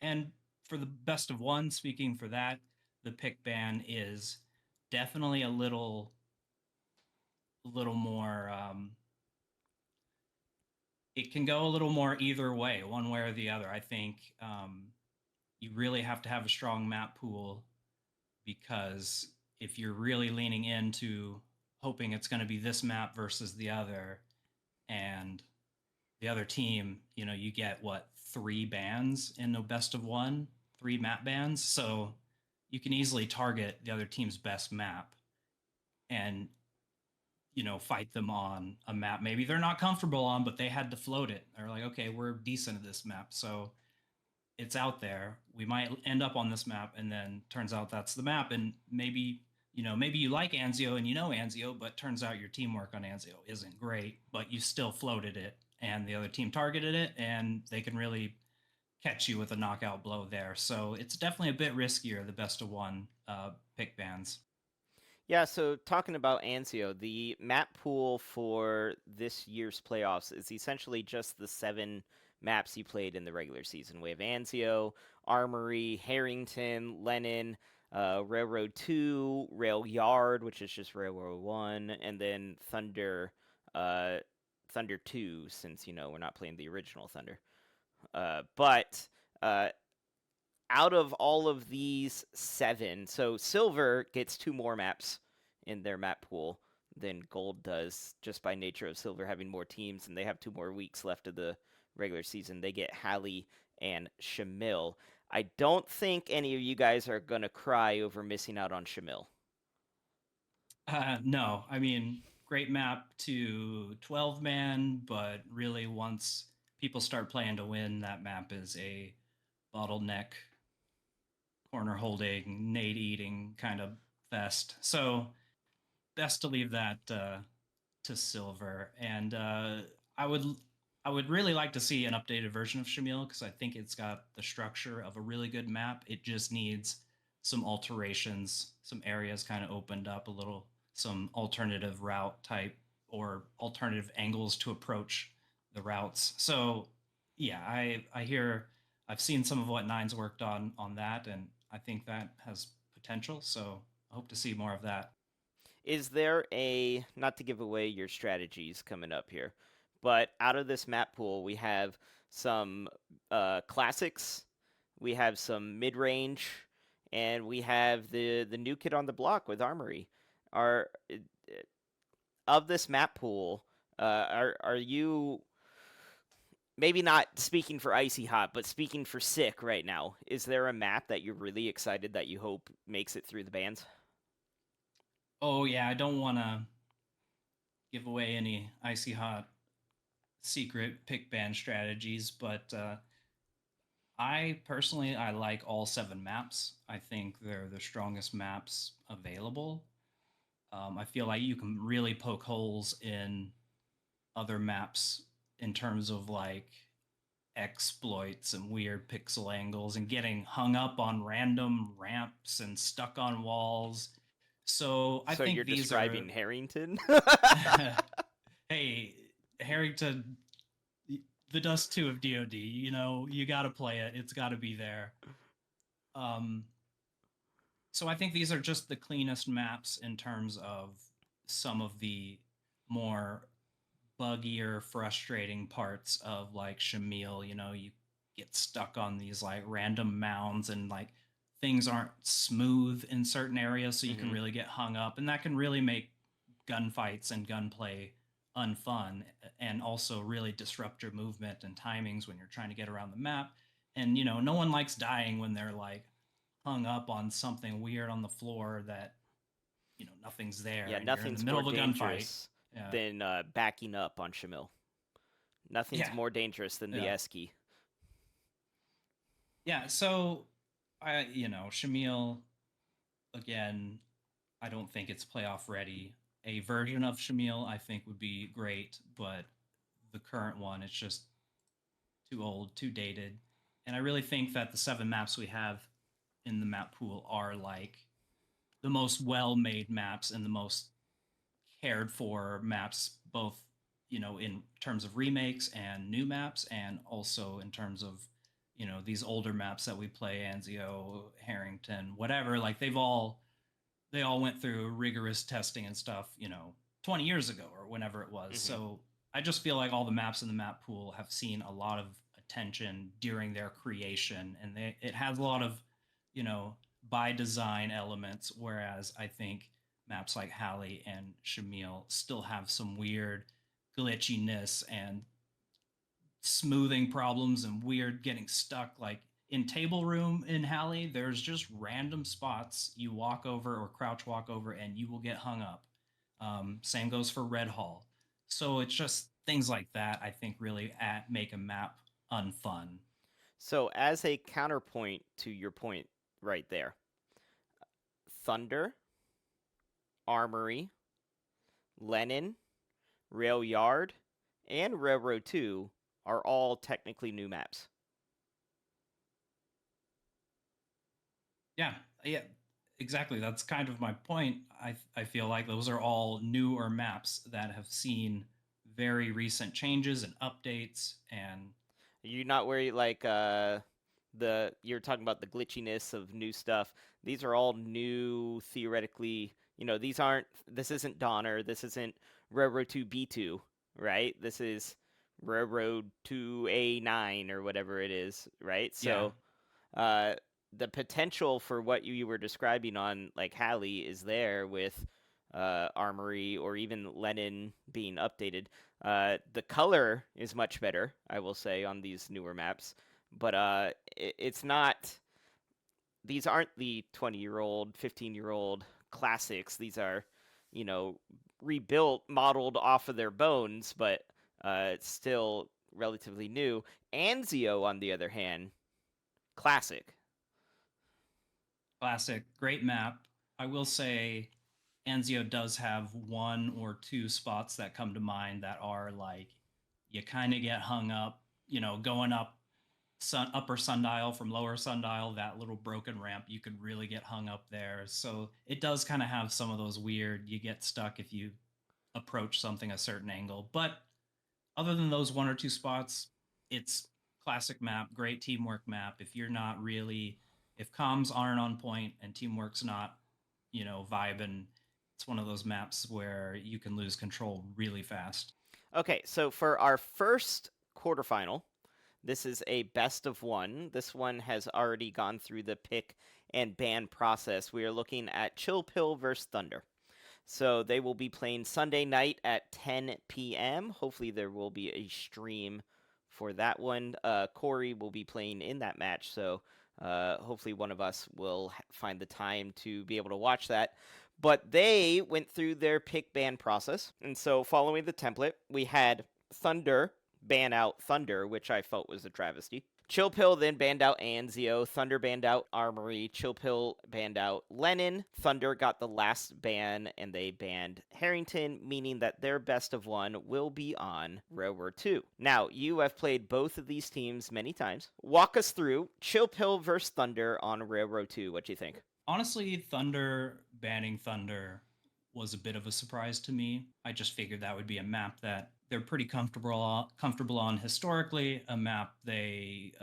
E: And for the best of 1, speaking for that, the pick ban is definitely a little more. It can go a little more either way, one way or the other. I think you really have to have a strong map pool, because if you're really leaning into hoping it's going to be this map versus the other, and the other team, you get 3 bans in a best of 1, 3 map bans. So you can easily target the other team's best map and, fight them on a map maybe they're not comfortable on, but they had to float it. They're like, okay, we're decent at this map, so it's out there. We might end up on this map, and then turns out that's the map. And maybe you like Anzio and Anzio, but turns out your teamwork on Anzio isn't great, but you still floated it, and the other team targeted it, and they can really catch you with a knockout blow there. So it's definitely a bit riskier, the best of 1 pick bans.
C: Yeah, so talking about Anzio, the map pool for this year's playoffs is essentially just the 7 maps you played in the regular season. We have Anzio, Armory, Harrington, Lennon, Railroad 2, Rail Yard, which is just Railroad 1, and then Thunder, Thunder 2, since, we're not playing the original Thunder. But out of all of these 7, so Silver gets 2 more maps in their map pool than Gold does, just by nature of Silver having more teams, and they have 2 more weeks left of the regular season. They get Halley and Shamil. I don't think any of you guys are going to cry over missing out on Shamil.
E: No, I mean, great map to 12-man, but really once people start playing to win, that map is a bottleneck, corner holding, nade eating kind of fest. So best to leave that to silver. And I would I would really like to see an updated version of Shamil because I think it's got the structure of a really good map. It just needs some alterations, some areas kind of opened up a little, some alternative route type or alternative angles to approach the routes. So yeah, I hear I've seen some of what Nine's worked on that, and I think that has potential. So I hope to see more of that.
C: Is there a, not to give away your strategies coming up here, but out of this map pool, we have some classics, we have some mid range, and we have the new kid on the block with Armory. Are of this map pool, are you, maybe not speaking for Icy Hot, but speaking for Sick right now? Is there a map that you're really excited that you hope makes it through the bans?
E: Oh yeah, I don't want to give away any icy hot secret pick ban strategies, but I personally I like all 7 maps. I think they're the strongest maps available. I feel like you can really poke holes in other maps in terms of like exploits and weird pixel angles and getting hung up on random ramps and stuck on walls. So I
C: So
E: think
C: you're
E: these are
C: describing Harrington?
E: hey, Harrington, the Dust 2 of DoD. You know, you got to play it. It's got to be there. Um, so I think these are just the cleanest maps in terms of some of the more buggier, frustrating parts of like Shamil. You know, you get stuck on these like random mounds and like things aren't smooth in certain areas, so you can
C: Mhm.
E: really get hung up, and that can really make gunfights and gunplay unfun and also really disrupt your movement and timings when you're trying to get around the map. And you know, no one likes dying when they're like hung up on something weird on the floor that you know nothing's there
C: Yeah,
E: and you're in the
C: nothing's
E: middle
C: more
E: of a gunfight.
C: dangerous
E: Yeah.
C: than backing up on Shamil. Nothing's
E: Yeah.
C: more dangerous than the
E: Yeah.
C: S key.
E: Yeah, so you know, Shamil again, I don't think it's playoff ready. A version of Shamil I think would be great, but the current one it's just too old, too dated. And I really think that the 7 maps we have in the map pool are like the most well-made maps and the most cared for maps, both you know in terms of remakes and new maps, and also in terms of you know these older maps that we play, Anzio, Harrington, whatever. Like they all went through rigorous testing and stuff, you know, 20 years ago or whenever it was.
C: Mhm.
E: So I just feel like all the maps in the map pool have seen a lot of attention during their creation, and it has a lot of, you know, by design elements. Whereas I think maps like Halley and Shamil still have some weird glitchiness and smoothing problems and weird getting stuck. Like in Table Room in Halley, there's just random spots you walk over or crouch walk over and you will get hung up. Same goes for Red Hall. So it's just things like that I think really make a map unfun.
C: So, as a counterpoint to your point right there, Thunder, Armory, Lenin, Rail Yard, and Railroad 2 are all technically new maps.
E: Yeah, yeah, exactly. That's kind of my point. I feel like those are all newer maps that have seen very recent changes and updates. And
C: You're not worried like you're talking about the glitchiness of new stuff. These are all new theoretically, this isn't Donner, this isn't Railroad 2 B2, right? This is Railroad 2A9 or whatever it is, right?
E: yeah,
C: So the potential for what you were describing on like Halley is there with Armory or even Lenin being updated. The color is much better, I will say, on these newer maps, but it's not. These aren't the 20-year-old, 15-year-old classics. These are, rebuilt, modeled off of their bones, but still relatively new. Anzio, on the other hand, classic.
E: Classic, great map. I will say Anzio does have one or two spots that come to mind that are like you kind of get hung up, going up upper sundial from lower sundial, that little broken ramp, you could really get hung up there. So it does kind of have some of those weird, you get stuck if you approach something a certain angle. But other than those one or two spots, it's classic map, great teamwork map. If comms aren't on point and teamwork's not, vibing, it's one of those maps where you can lose control really fast.
C: Okay, so for our first quarterfinal, this is a best of one. This one has already gone through the pick and ban process. We are looking at Chill Pill versus Thunder. So they will be playing Sunday night at 10 p.m. Hopefully there will be a stream for that one. Corey will be playing in that match, so hopefully one of us will find the time to be able to watch that. But they went through their pick ban process, and so following the template, we had Thunder ban out Thunder, which I felt was a travesty. Chill Pill then banned out Anzio. Thunder banned out Armory. Chill Pill banned out Lennon. Thunder got the last ban, and they banned Harrington, meaning that their best of one will be on Railroad 2. Now, you have played both of these teams many times. Walk us through Chill Pill versus Thunder on Railroad 2. What do you think?
E: Honestly, Thunder banning Thunder was a bit of a surprise to me. I just figured that would be a map that they're pretty comfortable on historically, a map a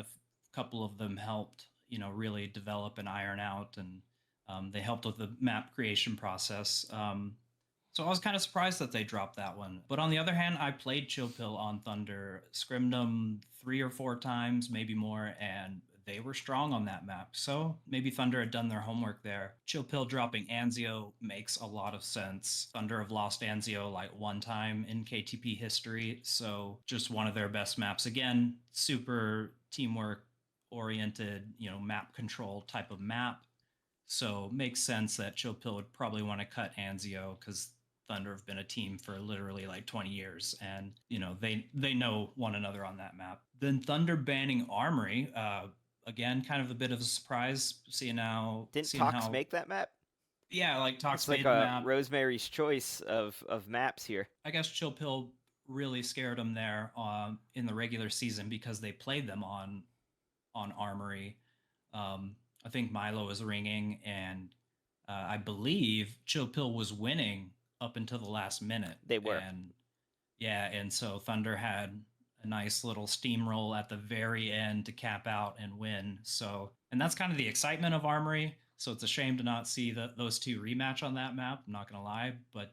E: couple of them helped, really develop and iron out, and they helped with the map creation process. So I was kind of surprised that they dropped that one. But on the other hand, I played Chill Pill on Thunder, scrimmed them 3 or 4 times, maybe more, and they were strong on that map. So maybe Thunder had done their homework there. Chill Pill dropping Anzio makes a lot of sense. Thunder have lost Anzio like one time in KTP history, so just one of their best maps. Again, super teamwork oriented, map control type of map. So makes sense that Chill Pill would probably want to cut Anzio because Thunder have been a team for literally like 20 years, and they know one another on that map. Then Thunder banning Armory, again, kind of a bit of a surprise. Seeing
C: Tox make that map?
E: Yeah, like Tox
C: it's
E: made
C: like
E: the map.
C: Rosemary's Choice of maps here.
E: I guess Chill Pill really scared them there in the regular season because they played them on Armory. I think Milo was ringing, and I believe Chill Pill was winning up until the last minute.
C: They were.
E: And so Thunder had a nice little steamroll at the very end to cap out and win. So, and that's kind of the excitement of Armory. So it's a shame to not see those two rematch on that map. I'm not going to lie. But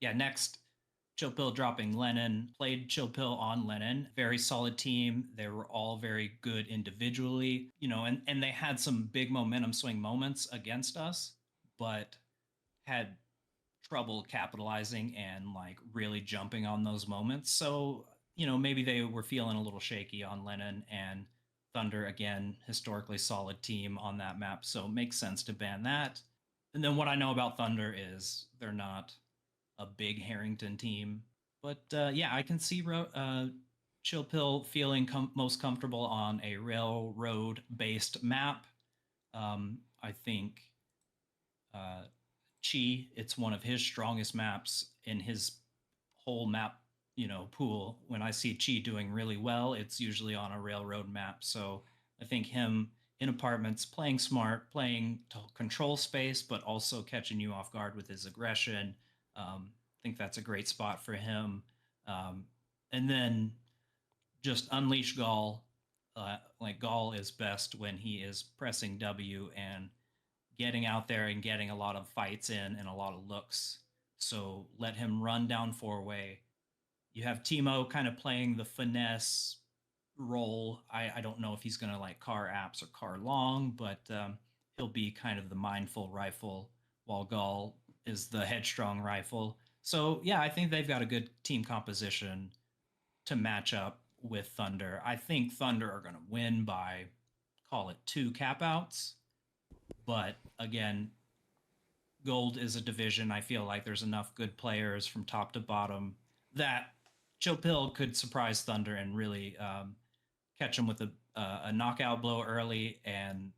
E: next, Chill Pill dropping Lennon, played Chill Pill on Lennon. Very solid team. They were all very good individually, and they had some big momentum swing moments against us, but had trouble capitalizing and like really jumping on those moments. So, maybe they were feeling a little shaky on Lennon, and Thunder, again, historically solid team on that map. So it makes sense to ban that. And then what I know about Thunder is they're not a big Harrington team. But I can see Chill Pill feeling most comfortable on a railroad-based map. I think Chi, it's one of his strongest maps in his whole map, pool. When I see Chi doing really well, it's usually on a railroad map. So I think him in apartments, playing smart, playing to control space, but also catching you off guard with his aggression. I think that's a great spot for him. And then just unleash Gall. Like Gall is best when he is pressing W and getting out there and getting a lot of fights in and a lot of looks. So let him run down 4-way. You have Timo kind of playing the finesse role. I don't know if he's going to like car apps or car long, but he'll be kind of the mindful rifle while Gall is the headstrong rifle. So yeah, I think they've got a good team composition to match up with Thunder. I think Thunder are going to win by, call it 2 capouts. But again, Gold is a division. I feel like there's enough good players from top to bottom that Chill Pill could surprise Thunder and really catch them with a knockout blow early, and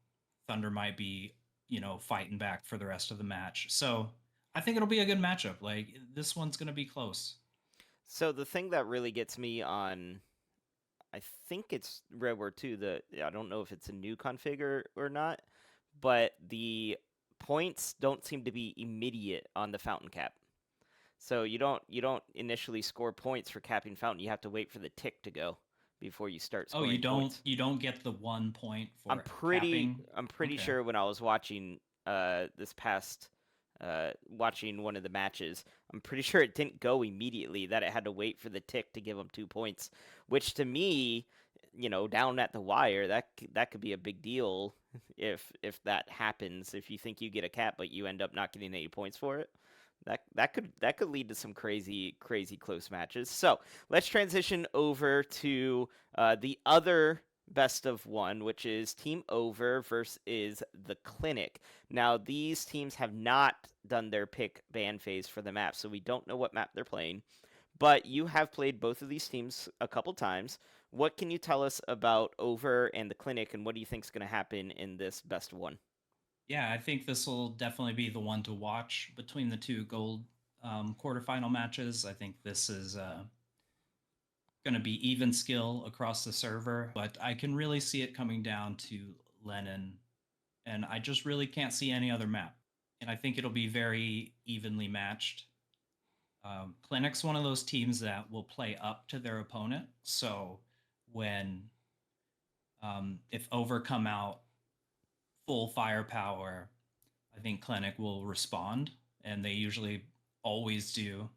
E: Thunder might be, fighting back for the rest of the match. So I think it'll be a good matchup. Like, this one's going to be close.
C: So the thing that really gets me on, I think it's Red War 2. I don't know if it's a new config or not, but the points don't seem to be immediate on the fountain cap. So you don't initially score points for capping fountain. You have to wait for the tick to go before you start
E: Oh,
C: scoring points.
E: you don't get the 1 point for
C: I'm pretty
E: capping? Okay.
C: sure when I was watching this past watching one of the matches, I'm pretty sure it didn't go immediately, that it had to wait for the tick to give them 2 points, which to me, down at the wire, that could be a big deal if that happens. If you think you get a cap but you end up not getting any points for it, that could lead to some crazy close matches. So let's transition over to the other best of one, which is Team Over versus the Clinic. Now, these teams have not done their pick ban phase for the map, so we don't know what map they're playing. But you have played both of these teams a couple times. What can you tell us about Over and the Clinic, and what do you think is going to happen in this best of one?
E: Yeah, I think this will definitely be the one to watch between the two gold quarterfinal matches. I think this is going to be even skill across the server, but I can really see it coming down to Lennon, and I just really can't see any other map. And I think it'll be very evenly matched. Clinic's one of those teams that will play up to their opponent. So when if Over come out full firepower, I think Clinic will respond, and they usually always do.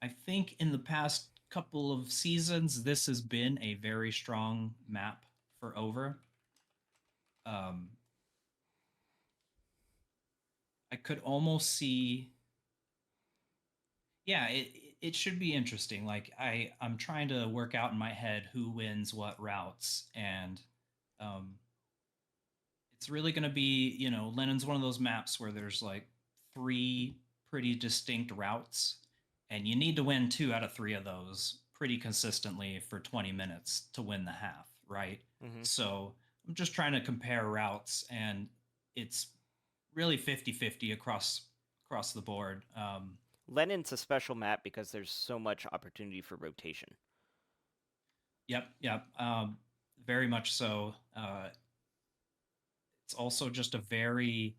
E: I think in the past couple of seasons, this has been a very strong map for Over. I could almost see. Yeah, it should be interesting. Like I'm trying to work out in my head who wins what routes, and um, it's really going to be, Lennon's one of those maps where there's like 3 pretty distinct routes, and you need to win 2 out of 3 of those pretty consistently for 20 minutes to win the half, right?
C: Mm-hmm.
E: So I'm just trying to compare routes, and it's really 50-50 across the board.
C: Lennon's a special map because there's so much opportunity for rotation.
E: Yep. Very much so. It's also just a very,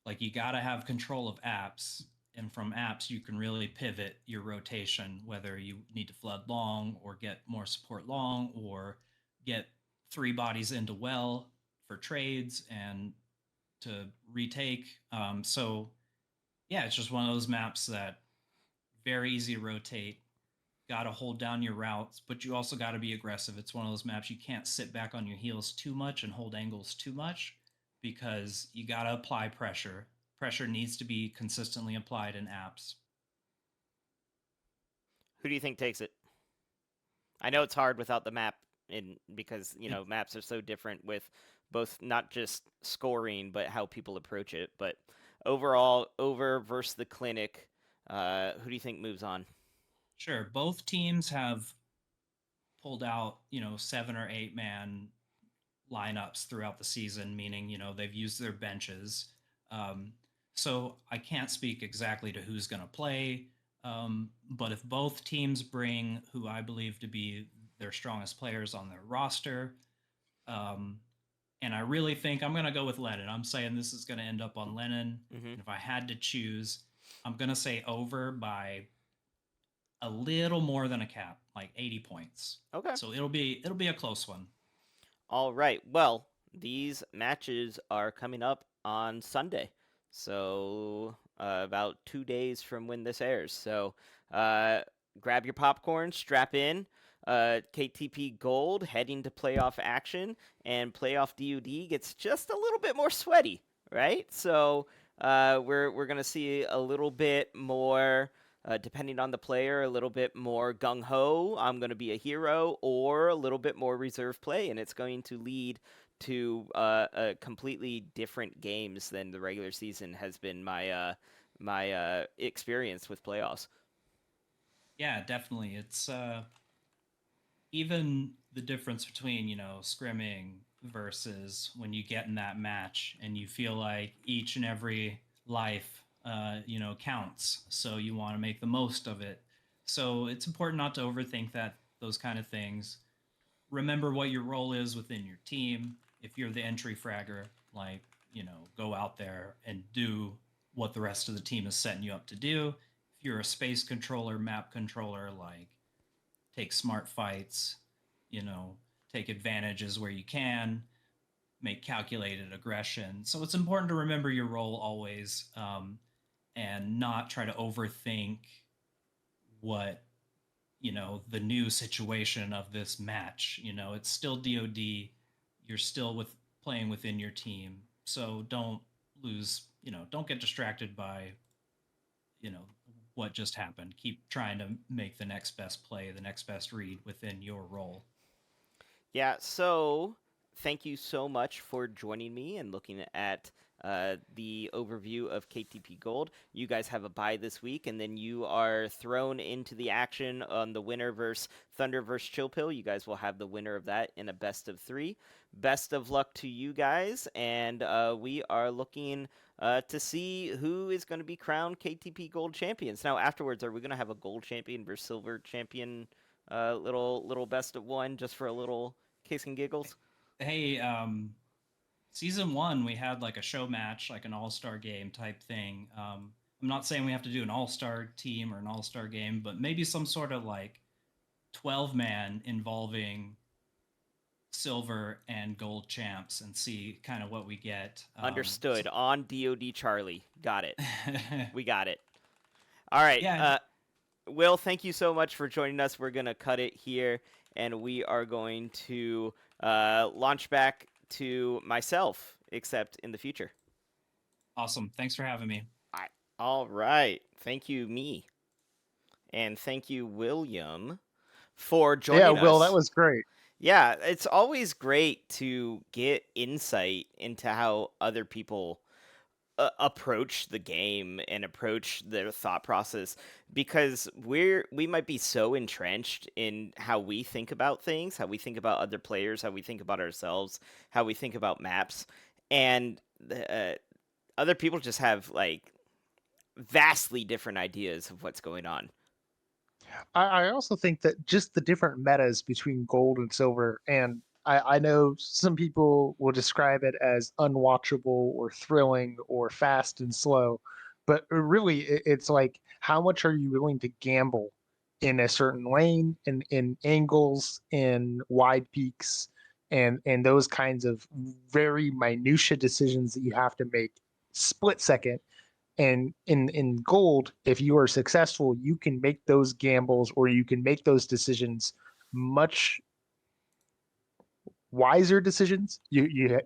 E: like, you got to have control of apps, and from apps you can really pivot your rotation, whether you need to flood long or get more support long or get 3 bodies into well for trades and to retake. So yeah, it's just one of those maps that very easy to rotate. Got to hold down your routes, but you also got to be aggressive. It's one of those maps you can't sit back on your heels too much and hold angles too much, because you got to apply pressure. Pressure needs to be consistently applied in apps.
C: Who do you think takes it? I know it's hard without the map, because maps are so different with both not just scoring but how people approach it. But overall, Over versus the Clinic, who do you think moves on?
E: Sure, both teams have pulled out 7 or 8 man lineups throughout the season, meaning they've used their benches. So I can't speak exactly to who's going to play. But if both teams bring who I believe to be their strongest players on their roster, and I really think I'm going to go with Lennon. I'm saying this is going to end up on Lennon.
C: Mm-hmm.
E: And if I had to choose, I'm going to say Over by a little more than a cap, like 80 points.
C: Okay.
E: So it'll be a close one.
C: All right. Well, these matches are coming up on Sunday. So about 2 days from when this airs. So grab your popcorn, strap in. KTP Gold heading to playoff action, and playoff DUD gets just a little bit more sweaty, right? So we're gonna see a little bit more, depending on the player, a little bit more gung ho. I'm gonna be a hero, or a little bit more reserve play, and it's going to lead to a completely different games than the regular season has been my experience with playoffs.
E: Yeah, definitely. It's even the difference between, scrimming versus when you get in that match and you feel like each and every life, counts. So you want to make the most of it. So it's important not to overthink those kind of things. Remember what your role is within your team. If you're the entry fragger, like, go out there and do what the rest of the team is setting you up to do. If you're a space controller, map controller, like, take smart fights, you know, take advantages where you can, make calculated aggression. So it's important to remember your role always, and not try to overthink what, the new situation of this match. It's still DoD. You're still playing within your team. So don't get distracted by, you know, what just happened. Keep trying to make the next best play, the next best read within your role.
C: Yeah, so thank you so much for joining me and looking at the overview of KTP Gold. You guys have a bye this week, and then you are thrown into the action on the winner versus Thunder versus Chill Pill. You guys will have the winner of that in a best of 3. Best of luck to you guys, and we are looking to see who is going to be crowned KTP Gold champions. Now, afterwards, are we going to have a gold champion versus silver champion? Little best of 1 just for a little kicks and giggles.
E: Hey, season 1 we had like a show match, like an all-star game type thing. I'm not saying we have to do an all-star team or an all-star game, but maybe some sort of like 12-man involving silver and gold champs and see kind of what we get.
C: Understood. On DoD Charlie. Got it. We got it. All right.
E: Yeah.
C: Will, thank you so much for joining us. We're going to cut it here, and we are going to launch back to myself, except in the future.
E: Awesome. Thanks for having me.
C: All right. Thank you, me. And thank you, William, for joining us.
A: Yeah, Will, that was great.
C: Yeah, it's always great to get insight into how other people approach the game and approach their thought process, because we might be so entrenched in how we think about things, how we think about other players, how we think about ourselves, how we think about maps, and other people just have like vastly different ideas of what's going on.
A: I also think that just the different metas between gold and silver, and I know some people will describe it as unwatchable or thrilling or fast and slow, but really it's like how much are you willing to gamble in a certain lane, in angles, in wide peaks, and those kinds of very minutia decisions that you have to make split second. And in gold, if you are successful, you can make those gambles or you can make those decisions much wiser decisions. You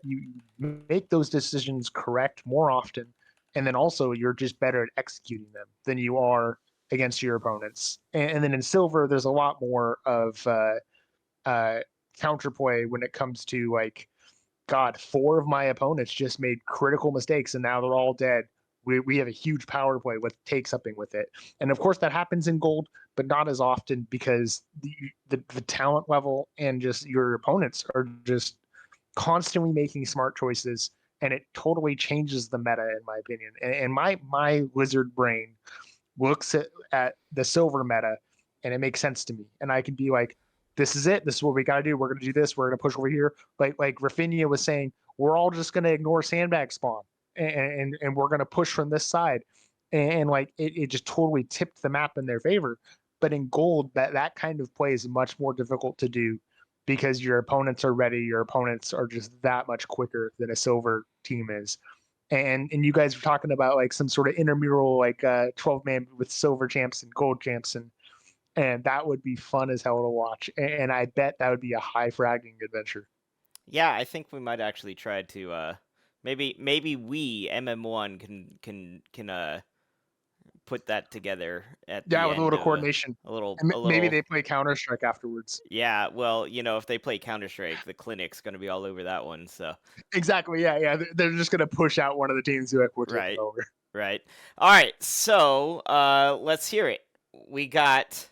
A: make those decisions correct more often, and then also you're just better at executing them than you are against your opponents. And then in silver, there's a lot more of counterplay when it comes to like, God, 4 of my opponents just made critical mistakes and now they're all dead. We have a huge power play with take something with it. And of course that happens in gold, but not as often because the talent level and just your opponents are just constantly making smart choices, and it totally changes the meta in my opinion. And my wizard brain looks at the silver meta and it makes sense to me. And I can be like, this is it. This is what we got to do. We're going to do this. We're going to push over here. Like Rafinha was saying, we're all just going to ignore sandbag spawn and we're going to push from this side. And like it just totally tipped the map in their favor. But in gold, that kind of play is much more difficult to do because your opponents are ready. Your opponents are just that much quicker than a silver team is. And you guys were talking about like some sort of intramural like 12-man with silver champs and gold champs, and that would be fun as hell to watch, and I bet that would be a high fragging adventure.
C: Yeah, I think we might actually try to maybe we MM1 can put that together at the
A: Yeah, with a
C: end
A: little
C: of
A: coordination.
C: a little
A: Maybe they play Counter-Strike afterwards.
C: Yeah, well, if they play Counter-Strike, the clinic's going to be all over that one, so.
A: Exactly, yeah. They're just going to push out one of the teams who we're taking
C: Right.
A: over.
C: Right. All right, so let's hear it. We got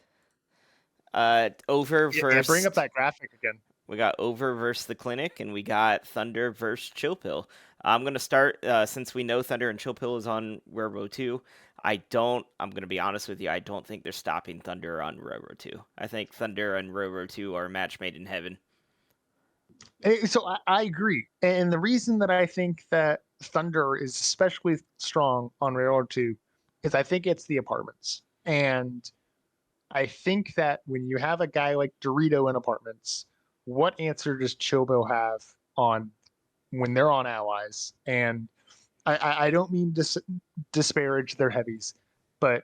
C: Over
A: Yeah,
C: versus.
A: bring up that graphic again.
C: We got Over versus the Clinic, and we got Thunder versus Chill Pill. I'm gonna start since we know Thunder and Chill Pill is on Railroad 2. I'm gonna be honest with you. I don't think they're stopping Thunder on Railroad 2. I think Thunder and Railroad 2 are a match made in heaven.
A: So I agree, and the reason that I think that Thunder is especially strong on Railroad 2 is I think it's the apartments, and I think that when you have a guy like Dorito in apartments, what answer does Chobo have on when they're on allies? And I don't mean to disparage their heavies, but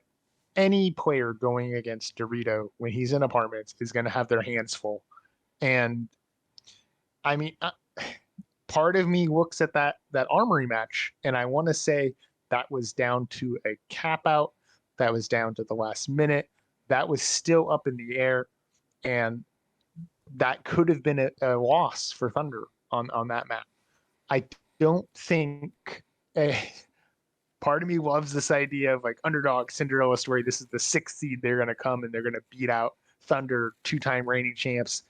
A: any player going against Dorito when he's in apartments is going to have their hands full. And I mean, part of me looks at that armory match, and I want to say that was down to a cap out, that was down to the last minute, that was still up in the air, and that could have been a loss for Thunder on that map. I don't think. Uh, Part of me loves this idea of like underdog Cinderella story. This is the 6th seed. They're going to come and they're going to beat out Thunder, 2-time reigning champs,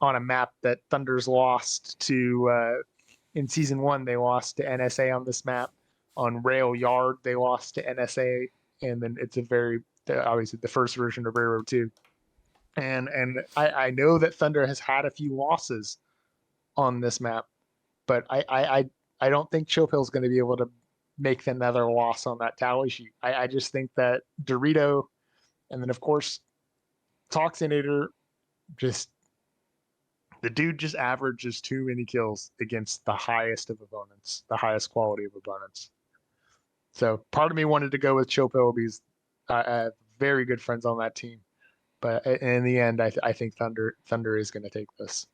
A: on a map that Thunder's lost to in season 1. They lost to NSA on this map. On Rail Yard, they lost to NSA, and then it's a very obviously the first version of Railroad 2. And I know that Thunder has had a few losses on this map, but I don't think Chopill's going to be able to make another loss on that tally sheet. I just think that Dorito, and then of course Toxinator, just the dude just averages too many kills against the highest of opponents, the highest quality of opponents. So part of me wanted to go with Chopill because I have very good friends on that team, but in the end, I think Thunder is going to take this.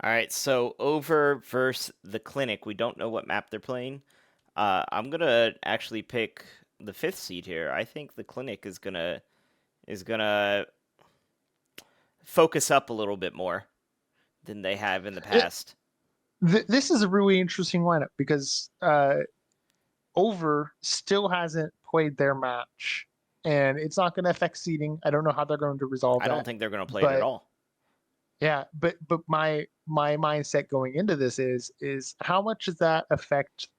C: All right, so Over versus the Clinic. We don't know what map they're playing. I'm gonna actually pick the 5th seed here. I think the Clinic is gonna focus up a little bit more than they have in the past.
A: This is a really interesting lineup because Over still hasn't played their match, and it's not going to affect seeding. I don't know how they're going to resolve
C: I
A: that.
C: don't think they're gonna play it at all.
A: Yeah, but my mindset going into this is how much does that affect,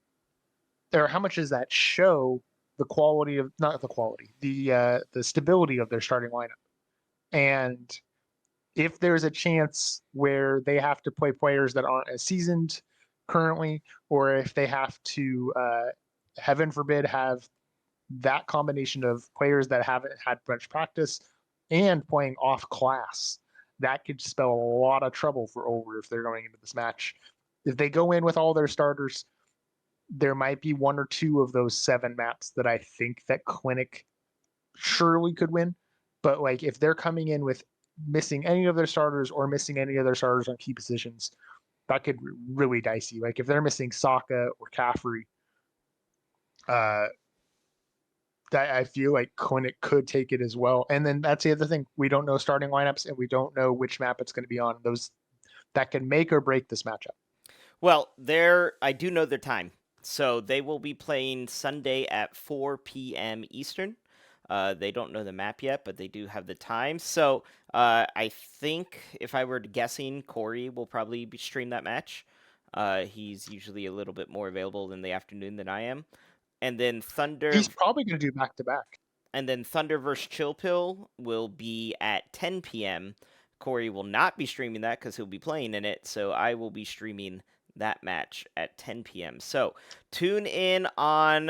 A: or how much does that show the quality of, not the quality, the stability of their starting lineup? And if there's a chance where they have to play players that aren't as seasoned currently, or if they have to, heaven forbid, have that combination of players that haven't had much practice and playing off class, that could spell a lot of trouble for Over if they're going into this match. If they go in with all their starters, there might be 1 or 2 of those 7 maps that I think that Clinic surely could win. But like if they're coming in with missing any of their starters or missing any of their starters on key positions, that could really dicey. Like if they're missing Sokka or Caffrey, that I feel like Clinic could take it as well. And then that's the other thing. We don't know starting lineups and we don't know which map it's going to be on. Those that can make or break this matchup.
C: Well, I do know their time. So they will be playing Sunday at 4 p.m. Eastern. They don't know the map yet, but they do have the time. So I think if I were guessing, Corey will probably stream that match. He's usually a little bit more available in the afternoon than I am. And then Thunder.
A: He's probably going to do back to back.
C: And then Thunder vs. Chill Pill will be at 10 p.m. Corey will not be streaming that because he'll be playing in it. So I will be streaming that match at 10 p.m. So tune in on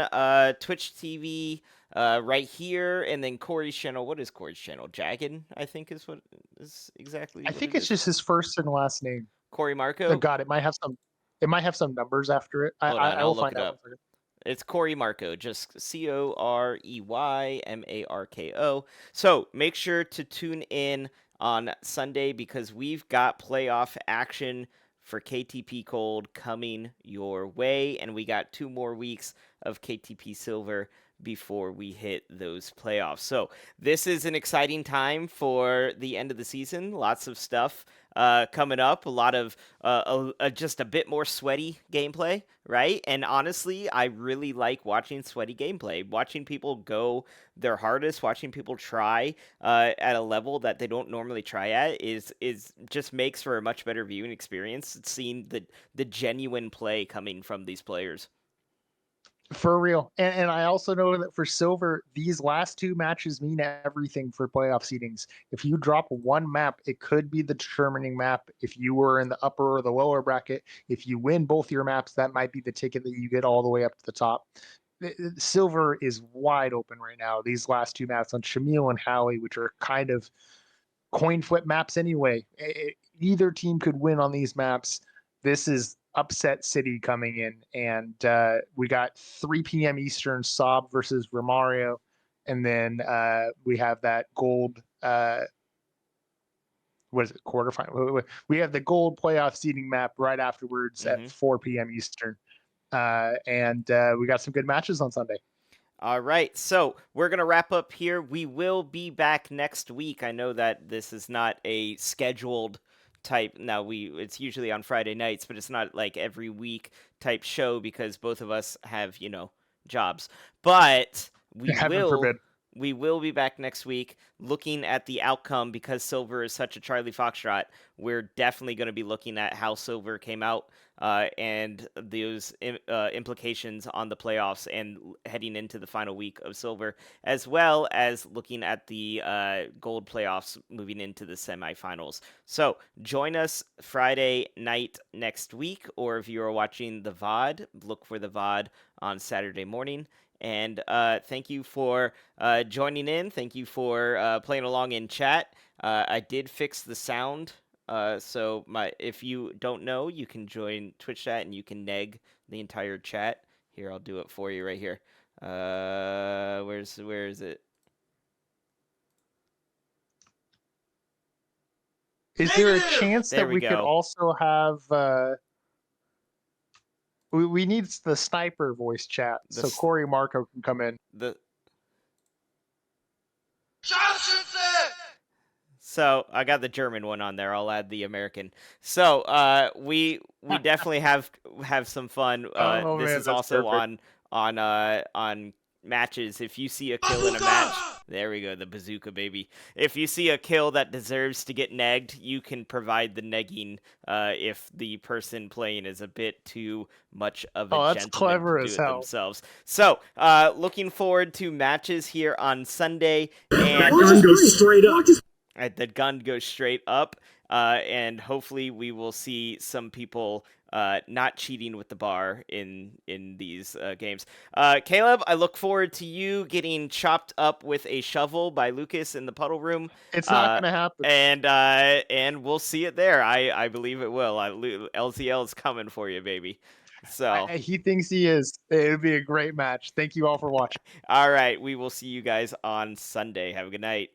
C: Twitch TV right here, and then Corey's channel. What is Corey's channel? Jagged, I think is what is exactly.
A: I think it's just his first and last name.
C: Corey Marco.
A: Oh God, it might have some. It might have some numbers after it.
C: Hold on,
A: I will
C: I'll look
A: find
C: it
A: out.
C: up. It's Corey Marco, just CoreyMarko. So make sure to tune in on Sunday because we've got playoff action for KTP Gold coming your way, and we got 2 more weeks of KTP Silver before we hit those playoffs. So this is an exciting time for the end of the season. Lots of stuff coming up. A lot of just a bit more sweaty gameplay, right? And honestly, I really like watching sweaty gameplay, watching people go their hardest, watching people try at a level that they don't normally try at is just makes for a much better viewing experience. Seeing the genuine play coming from these players.
A: For real. And I also know that for Silver, these last two matches mean everything for playoff seedings. If you drop one map, it could be the determining map. If you were in the upper or the lower bracket, if you win both your maps, that might be the ticket that you get all the way up to the top. Silver is wide open right now. These last two maps on Shamil and Howie, which are kind of coin flip maps anyway. Either team could win on these maps. This is upset city coming in, and we got 3 p.m. Eastern Saab versus Romario, and then we have that gold. What is it? Quarterfinal. We have the gold playoff seeding map right afterwards at 4 p.m. Eastern, and we got some good matches on Sunday.
C: All right, so we're going to wrap up here. We will be back next week. I know that this is not a scheduled type. Now, it's usually on Friday nights, but it's not like every week type show because both of us have, jobs. But
A: Heaven forbid.
C: We will be back next week looking at the outcome because Silver is such a Charlie Foxtrot. We're definitely going to be looking at how Silver came out and those implications on the playoffs and heading into the final week of Silver, as well as looking at the gold playoffs moving into the semifinals. So join us Friday night next week, or if you are watching the VOD, look for the VOD on Saturday morning. And thank you for joining in. Thank you for playing along in chat. I did fix the sound. So if you don't know, you can join Twitch chat and you can neg the entire chat. Here, I'll do it for you right here. Where is it?
A: Is there a chance
C: There
A: that we could
C: go.
A: also have we need the sniper voice chat so Corey Marco can come in.
C: So I got the German one on there. I'll add the American. So we definitely have some fun.
A: Oh,
C: this
A: man,
C: is
A: that's
C: also
A: perfect.
C: on matches. If you see a kill in a match, there we go, the bazooka baby. If you see a kill that deserves to get negged, you can provide the negging if the person playing is a bit too much of a
A: that's
C: gentleman
A: clever
C: to do
A: as
C: it
A: hell.
C: themselves. So looking forward to matches here on Sunday. And
F: the gun goes straight up.
C: The gun goes straight up, and hopefully we will see some people not cheating with the bar in these games. Caleb, I look forward to you getting chopped up with a shovel by Lucas in the puddle room.
A: It's not going to happen.
C: And we'll see it there. I believe it will. LZL is coming for you, baby. So
A: he thinks he is. It would be a great match. Thank you all for watching.
C: all right, we will see you guys on Sunday. Have a good night.